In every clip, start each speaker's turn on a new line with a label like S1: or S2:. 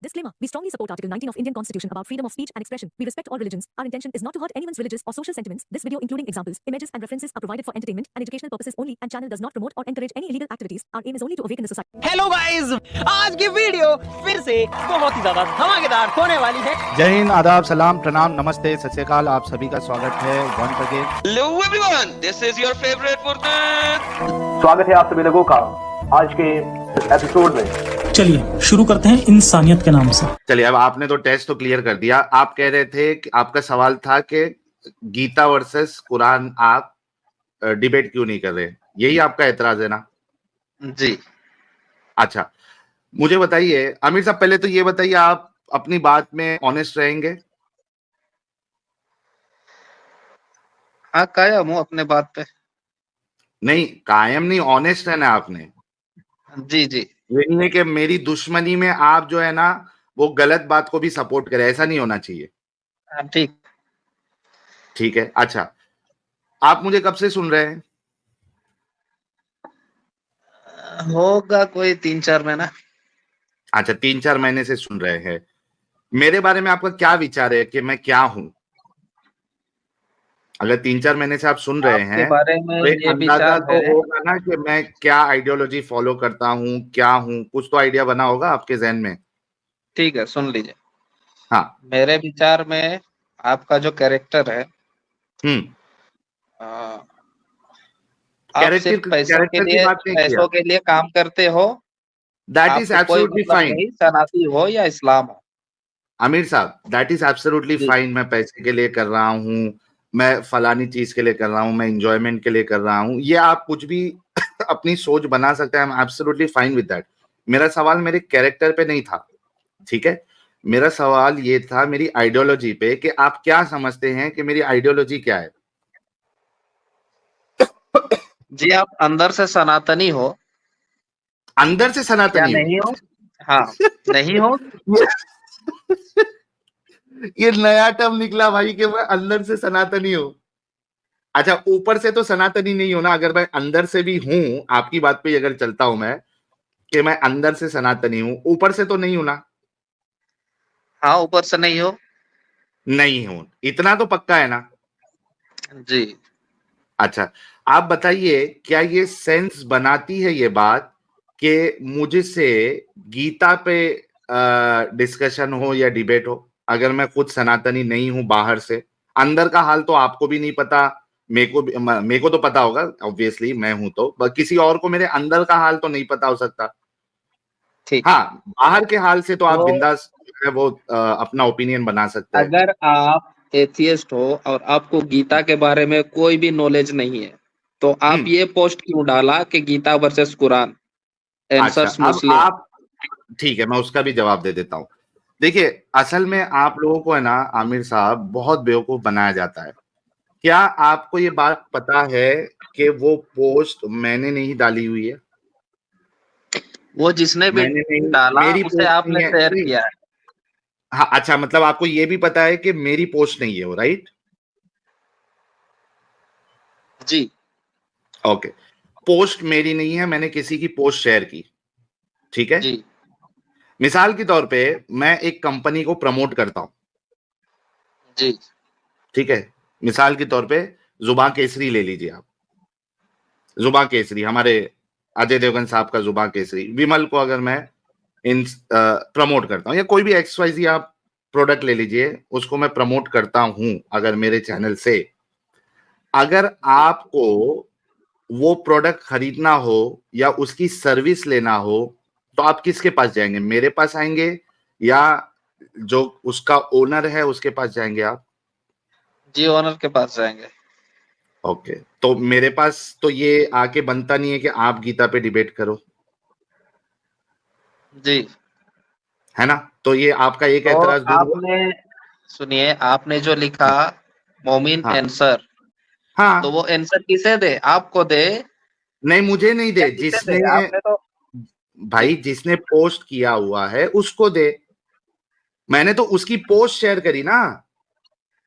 S1: Disclaimer. We strongly support Article 19 of Indian Constitution about freedom of speech and expression. We respect all religions. Our intention is not to hurt anyone's religious or social sentiments. This video, including examples, images, and references, are provided for entertainment and educational purposes only, and channel does not promote or encourage any illegal activities. Our aim is only to awaken the society.
S2: Hello guys, आज की video फिर से बहुत ही ज्यादा धमाकेदार होने वाली है।
S3: जय हिंद, आदाब, सलाम, प्रणाम, नमस्ते, सत श्री अकाल। आप सभी का स्वागत है once again.
S4: Hello everyone, this is your favorite Murtad.
S5: स्वागत है आप सभी लोगों का आज के एपिसोड में।
S6: चलिए शुरू करते हैं इंसानियत के नाम से।
S3: चलिए, अब आपने तो टेस्ट तो क्लियर कर दिया। आप कह रहे थे कि आपका सवाल था कि गीता वर्सेस कुरान आप डिबेट क्यों नहीं कर रहे, यही आपका एतराज है ना?
S4: जी।
S3: अच्छा, मुझे बताइए आमिर साहब, पहले तो ये बताइए, आप अपनी बात में ऑनेस्ट रहेंगे?
S4: हाँ, कायम हूँ अपने बात पे।
S3: नहीं, कायम नहीं, ऑनेस्ट है ना आपने?
S4: जी जी।
S3: ये नहीं है कि मेरी दुश्मनी में आप जो है ना वो गलत बात को भी सपोर्ट करें, ऐसा नहीं होना चाहिए।
S4: ठीक
S3: ठीक है। अच्छा, आप मुझे कब से सुन रहे हैं?
S4: होगा कोई 3-4 महीना।
S3: अच्छा, 3-4 महीने से सुन रहे हैं। मेरे बारे में आपका क्या विचार है कि मैं क्या हूं? अगर 3-4 महीने से आप सुन रहे हैं
S4: बारे में
S3: तो एक
S4: ये
S3: अंदाजा
S4: विचार
S3: तो
S4: है।
S3: होगा ना कि मैं क्या आइडियोलॉजी फॉलो करता हूं, क्या हूं, कुछ तो आइडिया बना होगा आपके जहन में।
S4: ठीक है, सुन लीजिए।
S3: हाँ।
S4: मेरे विचार में आपका जो कैरेक्टर है, आप सिर्फ पैसों के लिए काम करते हो।
S3: That is absolutely fine.
S4: सनाती हो या इस्लाम हो।
S3: आमिर साहब, दैट इज एब्सोल्युटली फाइन। मैं पैसे के लिए कर रहा हूँ, मैं फलानी चीज के लिए कर रहा हूँ, मैं एंजॉयमेंट के लिए कर रहा हूँ, ये आप कुछ भी अपनी सोच बना सकते हैं। I am absolutely fine with that. मेरा सवाल मेरे कैरेक्टर पे नहीं था, ठीक है? मेरा सवाल ये था मेरी आइडियोलॉजी पे, कि आप क्या समझते हैं कि मेरी आइडियोलॉजी क्या है?
S4: जी, आप अंदर से सनातनी हो।
S3: अंदर से सनातनी
S4: नहीं हो? हाँ, नहीं हो।
S3: ये नया टर्म निकला भाई कि मैं अंदर से सनातनी हूँ। अच्छा, ऊपर से तो सनातनी नहीं हो ना? अगर मैं अंदर से भी हूं, आपकी बात पे अगर चलता हूं मैं कि मैं अंदर से सनातनी हूं, ऊपर से तो नहीं हूं ना?
S4: हाँ, ऊपर से नहीं हो।
S3: नहीं हूं, इतना तो पक्का है ना?
S4: जी।
S3: अच्छा, आप बताइए, क्या ये सेंस बनाती है ये बात कि मुझसे गीता पे डिस्कशन हो या डिबेट हो, अगर मैं खुद सनातनी नहीं हूं बाहर से? अंदर का हाल तो आपको भी नहीं पता, मेरे को तो पता होगा ऑब्वियसली, मैं हूं तो, किसी और को मेरे अंदर का हाल तो नहीं पता हो सकता।
S4: ठीक।
S3: हाँ, बाहर के हाल से तो आप बिंदास है वो अपना ओपिनियन बना सकते हैं।
S4: अगर आप एथियस्ट हो और आपको गीता के बारे में कोई भी नॉलेज नहीं है, तो आप ये पोस्ट क्यों डाला कि गीता वर्सेस कुरान?
S3: अच्छा, अब आप, ठीक है, मैं उसका भी जवाब दे देता हूं। देखिए, असल में आप लोगों को है ना आमिर साहब, बहुत बेवकूफ बनाया जाता है। क्या आपको ये बात पता है कि वो पोस्ट मैंने नहीं डाली हुई है?
S4: वो जिसने भी डाला उसे आपने शेयर किया है।
S3: हाँ, अच्छा, मतलब आपको ये भी पता है कि मेरी पोस्ट नहीं है वो, राइट?
S4: जी।
S3: ओके, पोस्ट मेरी नहीं है, मैंने किसी की पोस्ट शेयर की, ठीक है
S4: जी।
S3: मिसाल के तौर पे मैं एक कंपनी को प्रमोट करता हूं,
S4: जी,
S3: ठीक है? मिसाल के तौर पे जुबान केसरी ले लीजिए आप। जुबान केसरी, हमारे अजय देवगन साहब का जुबान केसरी, विमल को अगर मैं इन प्रमोट करता हूं, या कोई भी XYZ आप प्रोडक्ट ले लीजिए, उसको मैं प्रमोट करता हूं अगर मेरे चैनल से, अगर आपको वो प्रोडक्ट खरीदना हो या उसकी सर्विस लेना हो, तो आप किसके पास जाएंगे? मेरे पास आएंगे या जो उसका ओनर है उसके पास जाएंगे आप?
S4: जी, ओनर के पास जाएंगे।
S3: ओके, तो मेरे पास तो ये आके बनता नहीं है कि आप गीता पे डिबेट करो,
S4: जी,
S3: है ना? तो ये आपका एक एतराज दूर हुआ।
S4: आपने सुनिए, आपने जो लिखा मोमिन आंसर,
S3: हाँ,
S4: तो वो आंसर किसे दे? आपको दे?
S3: नहीं, मुझे नहीं दे, जिसने
S4: आपने तो
S3: भाई जिसने पोस्ट किया हुआ है उसको दे। मैंने तो उसकी पोस्ट शेयर करी ना,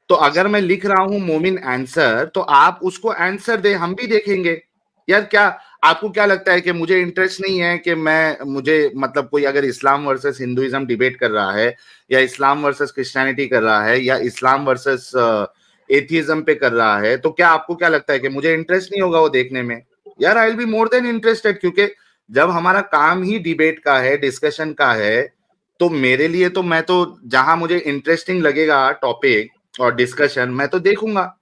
S3: तो अगर मैं लिख रहा हूं मोमिन आंसर, तो आप उसको आंसर दे, हम भी देखेंगे। यार क्या आपको क्या लगता है कि मुझे इंटरेस्ट नहीं है कि मुझे मतलब कोई अगर इस्लाम वर्सेस हिंदुइज्म डिबेट कर रहा है या इस्लाम वर्सेस क्रिश्चियनिटी कर रहा है या इस्लाम वर्सेस एथियज्म पे कर रहा है, तो क्या आपको क्या लगता है कि मुझे इंटरेस्ट नहीं होगा वो देखने में? यार, I will be more than interested, क्योंकि जब हमारा काम ही डिबेट का है, डिस्कशन का है, तो मेरे लिए तो मैं तो जहां मुझे इंटरेस्टिंग लगेगा टॉपिक और डिस्कशन, मैं तो देखूंगा।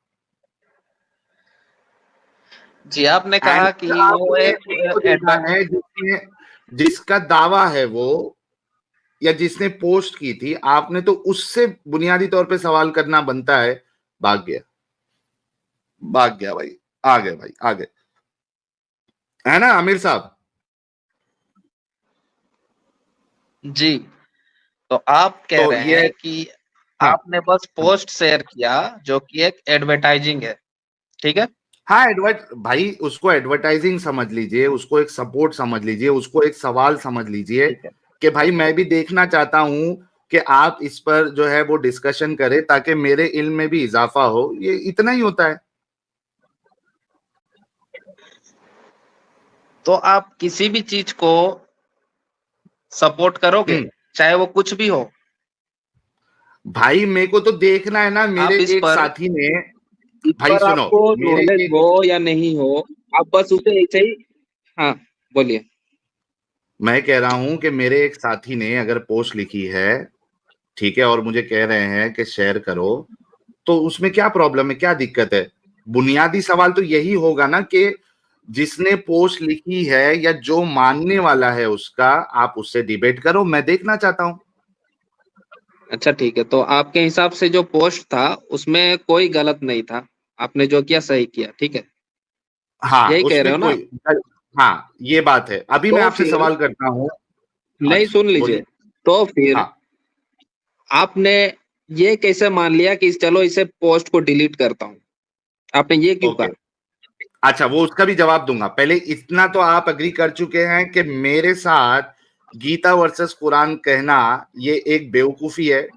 S4: जी, आपने कहा
S3: एंड
S4: कि वो
S3: आपने
S4: एक
S3: उसको देखा है जिसका दावा है वो या जिसने पोस्ट की थी, आपने तो उससे बुनियादी तौर पे सवाल करना बनता है। भाग गया भाई, आ गए भाई, आ गए, है ना आमिर साहब?
S4: जी, तो आप कह
S3: तो
S4: रहे
S3: ये,
S4: हैं कि
S3: हाँ
S4: आपने बस पोस्ट शेयर किया जो कि एक एडवर्टाइजिंग है, ठीक है?
S3: हाँ, भाई उसको एडवर्टाइजिंग समझ लीजिए, उसको एक सपोर्ट समझ लीजिए, उसको एक सवाल समझ लीजिए
S4: ठीक है।
S3: कि भाई मैं भी देखना चाहता हूं कि आप इस पर जो है वो डिस्कशन करें ताकि मेरे इल्म में भी इजाफा हो, ये इतना ही होता है।
S4: तो आप किसी भी चीज को सपोर्ट करोगे, चाहे वो कुछ भी हो।
S3: भाई मेरे को तो देखना है ना,
S4: आप
S3: मेरे एक साथी ने,
S4: इस
S3: भाई
S4: पर
S3: सुनो,
S4: आपको
S3: मेरे
S4: नॉलेज
S3: एक,
S4: हो या नहीं हो, आप बस उसे ऐसे ही। हाँ, बोलिए।
S3: मैं कह रहा हूं कि मेरे एक साथी ने अगर पोस्ट लिखी है, ठीक है, और मुझे कह रहे हैं कि शेयर करो, तो उसमें क्या प्रॉब्लम है, क्या दिक्कत है? बुनियादी सवाल तो यही होगा ना कि जिसने पोस्ट लिखी है या जो मानने वाला है उसका, आप उससे डिबेट करो, मैं देखना चाहता हूं।
S4: अच्छा, ठीक है, तो आपके हिसाब से जो पोस्ट था उसमें कोई गलत नहीं था, आपने जो किया सही किया, ठीक है?
S3: हाँ,
S4: यही कह रहे
S3: उसमें
S4: हो ना?
S3: कोई, हाँ, ये बात है। अभी मैं
S4: तो
S3: आपसे
S4: फिर
S3: सवाल करता हूं।
S4: नहीं,
S3: अच्छा,
S4: सुन लीजिए।
S3: बोलिए।
S4: तो फिर
S3: हाँ,
S4: आपने ये कैसे मान लिया कि चलो इसे पोस्ट को डिलीट करता हूँ? आपने ये क्यों
S3: ओके,
S4: कहा?
S3: अच्छा, वो उसका भी जवाब दूंगा। पहले इतना तो आप अग्री कर चुके हैं कि मेरे साथ गीता वर्सेस कुरान कहना ये एक बेवकूफी है,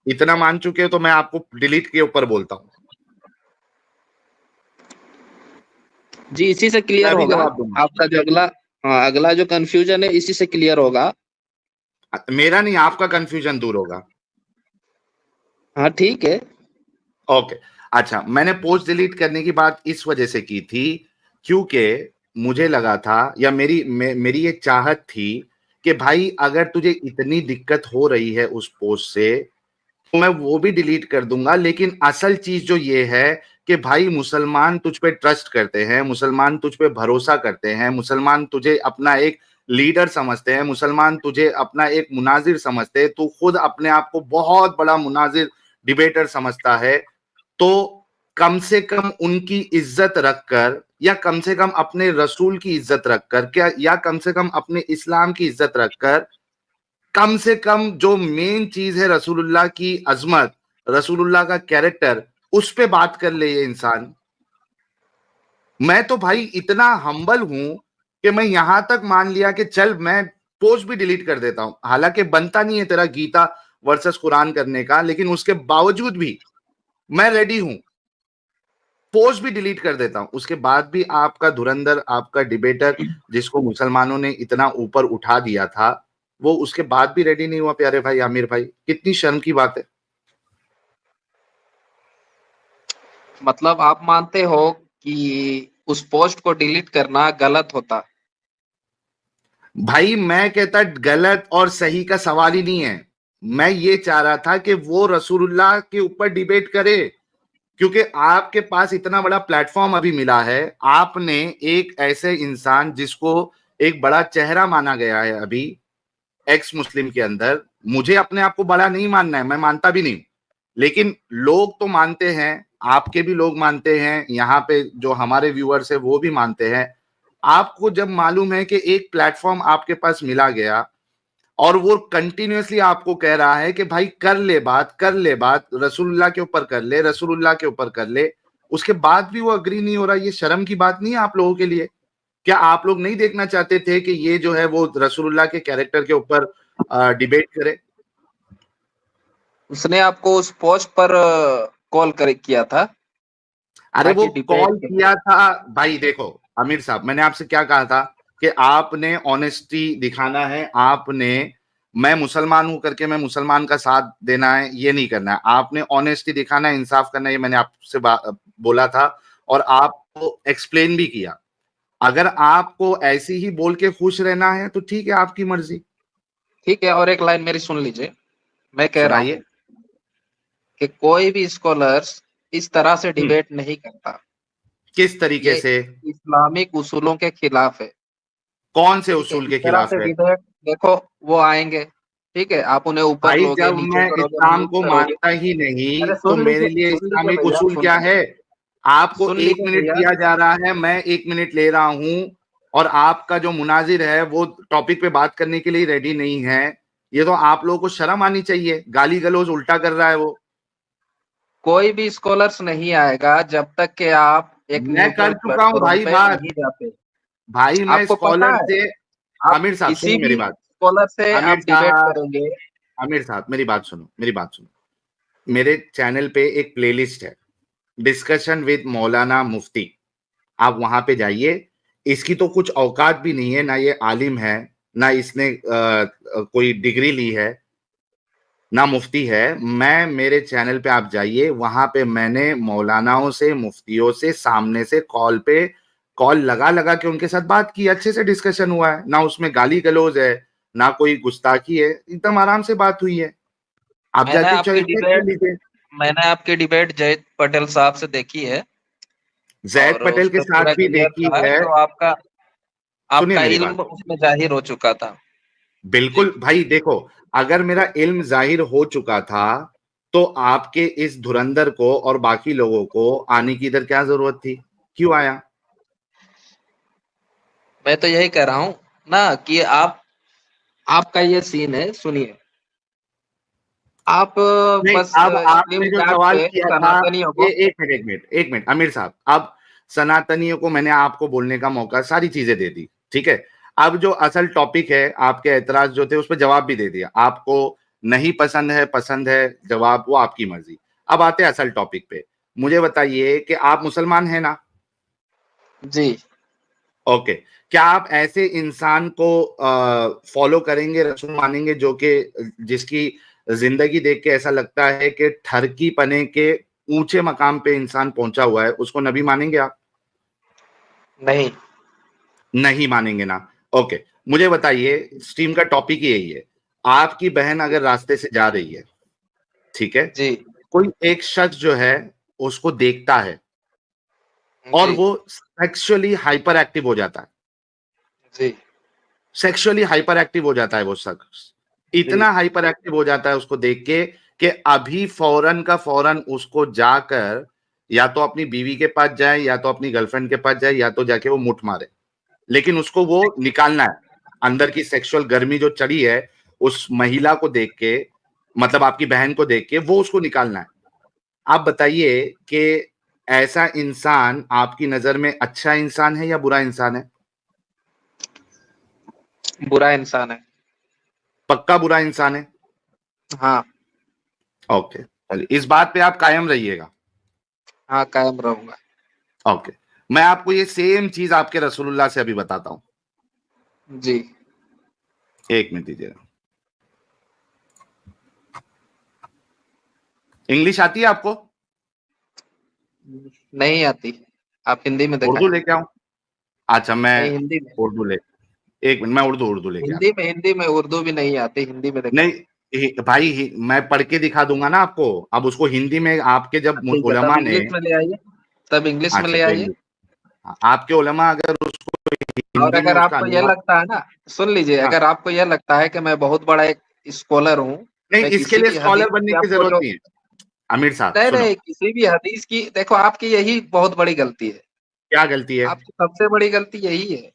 S3: इतना मान चुके हो, तो मैं आपको डिलीट के ऊपर बोलता हूं।
S4: जी, इसी से
S3: मैं
S4: क्लियर
S3: अभी
S4: होगा।
S3: जवाब दूंगा।
S4: आपका जो अगला, हाँ, अगला जो कंफ्यूजन है इसी से क्लियर होगा।
S3: मेरा नहीं, आपका कंफ्यूजन दूर होगा।
S4: हाँ, ठीक है।
S3: ओके, अच्छा, मैंने पोस्ट डिलीट करने की बात इस वजह से की थी क्योंकि मुझे लगा था या मेरी ये चाहत थी कि भाई अगर तुझे इतनी दिक्कत हो रही है उस पोस्ट से, तो मैं वो भी डिलीट कर दूंगा, लेकिन असल चीज जो ये है कि भाई मुसलमान तुझ पे ट्रस्ट करते हैं, मुसलमान तुझ पे भरोसा करते हैं, मुसलमान तुझे अपना एक लीडर समझते हैं, मुसलमान तुझे अपना एक मुनाजिर समझते हैं, तू खुद अपने आप को बहुत बड़ा मुनाजिर डिबेटर समझता है, तो कम से कम उनकी इज्जत रखकर या कम से कम अपने रसूल की इज्जत रखकर, क्या, या कम से कम अपने इस्लाम की इज्जत रखकर, कम से कम जो मेन चीज है रसूलुल्लाह की अजमत, रसूलुल्लाह का कैरेक्टर, उस पे बात कर ले ये इंसान। मैं तो भाई इतना हम्बल हूं कि मैं यहां तक मान लिया कि चल मैं पोस्ट भी डिलीट कर देता हूं, हालांकि बनता नहीं है तेरा गीता वर्सेस कुरान करने का, लेकिन उसके बावजूद भी मैं रेडी हूं, पोस्ट भी डिलीट कर देता हूं। उसके बाद भी आपका धुरंधर, आपका डिबेटर, जिसको मुसलमानों ने इतना ऊपर उठा दिया था, वो उसके बाद भी रेडी नहीं हुआ। प्यारे भाई आमिर भाई, कितनी शर्म की बात है।
S4: मतलब आप मानते हो कि उस पोस्ट को डिलीट करना गलत होता?
S3: भाई मैं कहता गलत और सही का सवाल ही नहीं है, मैं ये चाह रहा था कि वो रसूलुल्लाह के ऊपर डिबेट करे, क्योंकि आपके पास इतना बड़ा प्लेटफॉर्म अभी मिला है, आपने एक ऐसे इंसान जिसको एक बड़ा चेहरा माना गया है अभी एक्स मुस्लिम के अंदर, मुझे अपने आप को बड़ा नहीं मानना है, मैं मानता भी नहीं, लेकिन लोग तो मानते हैं, आपके भी लोग मानते हैं, यहाँ पे जो हमारे व्यूअर्स है वो भी मानते हैं। आपको जब मालूम है कि एक प्लेटफॉर्म आपके पास मिला गया और वो कंटिन्यूअसली आपको कह रहा है कि भाई कर ले बात, कर ले बात, रसूलुल्लाह के ऊपर कर ले, रसूलुल्लाह के ऊपर कर ले, उसके बाद भी वो अग्री नहीं हो रहा, ये शर्म की बात नहीं है आप लोगों के लिए? क्या आप लोग नहीं देखना चाहते थे कि ये जो है वो रसूलुल्लाह के कैरेक्टर के ऊपर डिबेट करे?
S4: उसने आपको उस पोस्ट पर कॉल कर किया था
S3: अरे वो
S4: ताकि डिबेट
S3: कॉल
S4: के
S3: किया
S4: लिए?
S3: था भाई, देखो आमिर साहब, मैंने आपसे क्या कहा था कि आपने ऑनेस्टी दिखाना है, आपने मैं मुसलमान हूं करके मैं मुसलमान का साथ देना है, ये नहीं करना है। आपने ऑनेस्टी दिखाना है, इंसाफ करना है, ये मैंने आपसे बोला था और आपको एक्सप्लेन भी किया। अगर आपको ऐसी ही बोल के खुश रहना है तो ठीक है, आपकी मर्जी।
S4: ठीक है, और एक लाइन मेरी सुन लीजिए। मैं कह रहा
S3: सुनाइए।
S4: हूँ कि कोई भी स्कॉलर्स इस तरह से डिबेट नहीं करता।
S3: किस तरीके
S4: ये
S3: से?
S4: इस्लामिक उसूलों के खिलाफ है।
S3: कौन से
S4: ठीक है,
S3: उसूल
S4: इस
S3: के
S4: तरह
S3: खिलाफ
S4: से
S3: है?
S4: डिबेट देखो वो आएंगे, ठीक है, आप उन्हें ऊपर
S3: भाई
S4: लोगे,
S3: जब
S4: नीचे
S3: मैं
S4: करोगे,
S3: इस्लाम
S4: म्यूट
S3: को
S4: करोगे।
S3: मानता ही नहीं
S4: अरे
S3: तो मेरे लिए
S4: सुन लीजिए
S3: इस्लामिक
S4: भैया,
S3: उसूल
S4: सुन
S3: क्या
S4: लीजिए,
S3: है? आपको
S4: सुन
S3: 1
S4: लीजिए
S3: मिनट
S4: भैया।
S3: दिया जा रहा है, मैं 1 मिनट ले रहा हूं और आपका जो मुनाजिर है वो टॉपिक पे बात करने के लिए रेडी नहीं है। ये तो आप लोगों को शर्म आनी चाहिए। गाली गलौज उल्टा कर रहा है वो।
S4: कोई भी स्कॉलर्स नहीं आएगा जब तक कि आप एक
S3: मैं
S4: न्यूट्रल
S3: कर चुका हूं
S4: प्लेटफॉर्म
S3: भाई
S4: पे
S3: बात।
S4: नहीं जाते।
S3: भाई मैं
S4: आपको पता
S3: स्कॉलर
S4: है,
S3: से,
S4: आप
S3: आमिर साहब
S4: किसी
S3: सुनो मेरी
S4: भी
S3: बात।
S4: स्कॉलर से
S3: आमिर
S4: आप डिबेट
S3: साहब,
S4: करेंगे।
S3: आमिर साहब मेरी बात सुनो, मेरी बात सुनो। मेरे चैनल पे एक प्लेलिस्ट है, डिस्कशन विद मौलाना मुफ्ती। आप वहां पे जाइए। इसकी तो कुछ औकात भी नहीं है, ना ये आलिम है, ना इसने कोई डिग्री ली है, ना मुफ्ती है। मैं मेरे चैनल पे आप जाइए, वहां पे मैंने मौलानाओं से, मुफ्तियों से सामने से कॉल पे कॉल लगा लगा के उनके साथ बात की। अच्छे से डिस्कशन हुआ है, ना उसमें गाली गलौज है, ना कोई गुस्ताखी है, एकदम आराम से बात हुई है। आप
S4: मैंने
S3: जाके
S4: आपकी
S3: चेक कर
S4: डिबेट
S3: लीजिए।
S4: मैंने आपकी डिबेट जयंत पटेल साहब से देखी है
S3: जैद
S4: और
S3: पटेल के
S4: उसमें
S3: साथ
S4: पूरा
S3: भी
S4: क्लियर
S3: देखी
S4: था,
S3: है।
S4: तो आपका
S3: सुनिए
S4: आपका
S3: मेरी बात।
S4: इल्म उसमें जाहिर हो चुका था। जी।
S3: बिल्कुल भाई, देखो, अगर मेरा इल्म जाहिर हो चुका था तो आपके इस धुरंधर को और बाकी लोगों को आने की इधर क्या जरूरत थी? क्यों आया?
S4: मैं तो यही कह रहा हूँ ना कि आपका ये सीन है, सुनिए। आप
S3: नहीं,
S4: बस
S3: अब
S4: फिल्म
S3: आपने जो
S4: काट
S3: सवाल
S4: के
S3: किया था,
S4: सनातनियों को।
S3: एक मिनट आमिर साहब। अब सनातनियों को मैंने आपको बोलने का मौका, सारी चीजें दे दी, ठीक है। अब जो असल टॉपिक है, आपके एतराज जो थे उस पर जवाब भी दे दिया। आपको नहीं पसंद है, पसंद है, जवाब वो आपकी मर्जी। अब आते हैं असल टॉपिक पे। मुझे बताइए कि आप मुसलमान हैं ना?
S4: जी।
S3: ओके। क्या आप ऐसे इंसान को फॉलो करेंगे, रसूल मानेंगे, जो कि जिसकी जिंदगी देख के ऐसा लगता है कि ठरकी पने के ऊंचे मकाम पे इंसान पहुंचा हुआ है, उसको नबी मानेंगे आप?
S4: नहीं।
S3: नहीं मानेंगे ना? ओके। मुझे बताइए, स्ट्रीम का टॉपिक ही यही है। आपकी बहन अगर रास्ते से जा रही है, ठीक है,
S4: जी।
S3: कोई एक शख्स जो है उसको देखता है और
S4: जी।
S3: वो सेक्सुअली हाइपर एक्टिव हो जाता है।
S4: जी।
S3: सेक्सुअली हाइपर एक्टिव हो जाता है वो शख्स।
S4: जी।
S3: इतना हाइपर एक्टिव हो जाता है उसको देख के कि अभी फौरन का फौरन उसको जाकर या तो अपनी बीवी के पास जाए, या तो अपनी गर्लफ्रेंड के पास जाए, या तो जाके वो मुठ मारे। लेकिन उसको वो निकालना है। अंदर की सेक्सुअल गर्मी जो चढ़ी है उस महिला को देख के, मतलब आपकी बहन को देख के, वो उसको निकालना है। आप बताइए कि ऐसा इंसान आपकी नजर में अच्छा इंसान है या बुरा इंसान है?
S4: बुरा इंसान है।
S3: पक्का बुरा इंसान है?
S4: हाँ।
S3: ओके, चलिए, इस बात पे आप कायम रहिएगा।
S4: हाँ, कायम रहूंगा।
S3: ओके। मैं आपको ये सेम चीज आपके रसूलुल्लाह से अभी बताता हूं।
S4: जी।
S3: एक मिनट दीजिएगा। इंग्लिश आती है आपको?
S4: नहीं आती। आप हिंदी में
S3: उर्दू
S4: दिखाइए।
S3: लेके आऊं? अच्छा, मैं
S4: नहीं, हिंदी में।
S3: उर्दू ले एक मिनट, मैं उर्दू लेके आता
S4: हिंदी में उर्दू भी नहीं आती, हिंदी में
S3: हूं।
S4: दिखाइए।
S3: नहीं भाई, मैं पढ़ के दिखा दूंगा ना आपको। अब उसको हिंदी में आपके जब
S4: ठीक है,
S3: उलमा
S4: तब
S3: ने,
S4: इंग्लिश में ले आइए। तब इंग्लिश में
S3: अच्छा
S4: ले
S3: तो
S4: आइए।
S3: आपके उलमा अगर उसको
S4: और
S3: हिंदी में
S4: अगर
S3: उसका
S4: आपको यह
S3: अनुवाद,
S4: लगता है ना, सुन लीजिए,
S3: हाँ,
S4: अगर आपको यह लगता है कि मैं बहुत बड़ा एक स्कॉलर हूँ,
S3: नहीं,
S4: मैं
S3: इसके
S4: किसी
S3: लिए
S4: भी हदीस
S3: स्कॉलर बनने
S4: की
S3: की
S4: आपको
S3: जरूरत
S4: जो
S3: नहीं है। आमिर साहब
S4: नहीं
S3: सुनो,
S4: नहीं किसी भी हदीस की, देखो आपकी यही बहुत बड़ी गलती है।
S3: क्या गलती है?
S4: आपकी सबसे बड़ी गलती यही है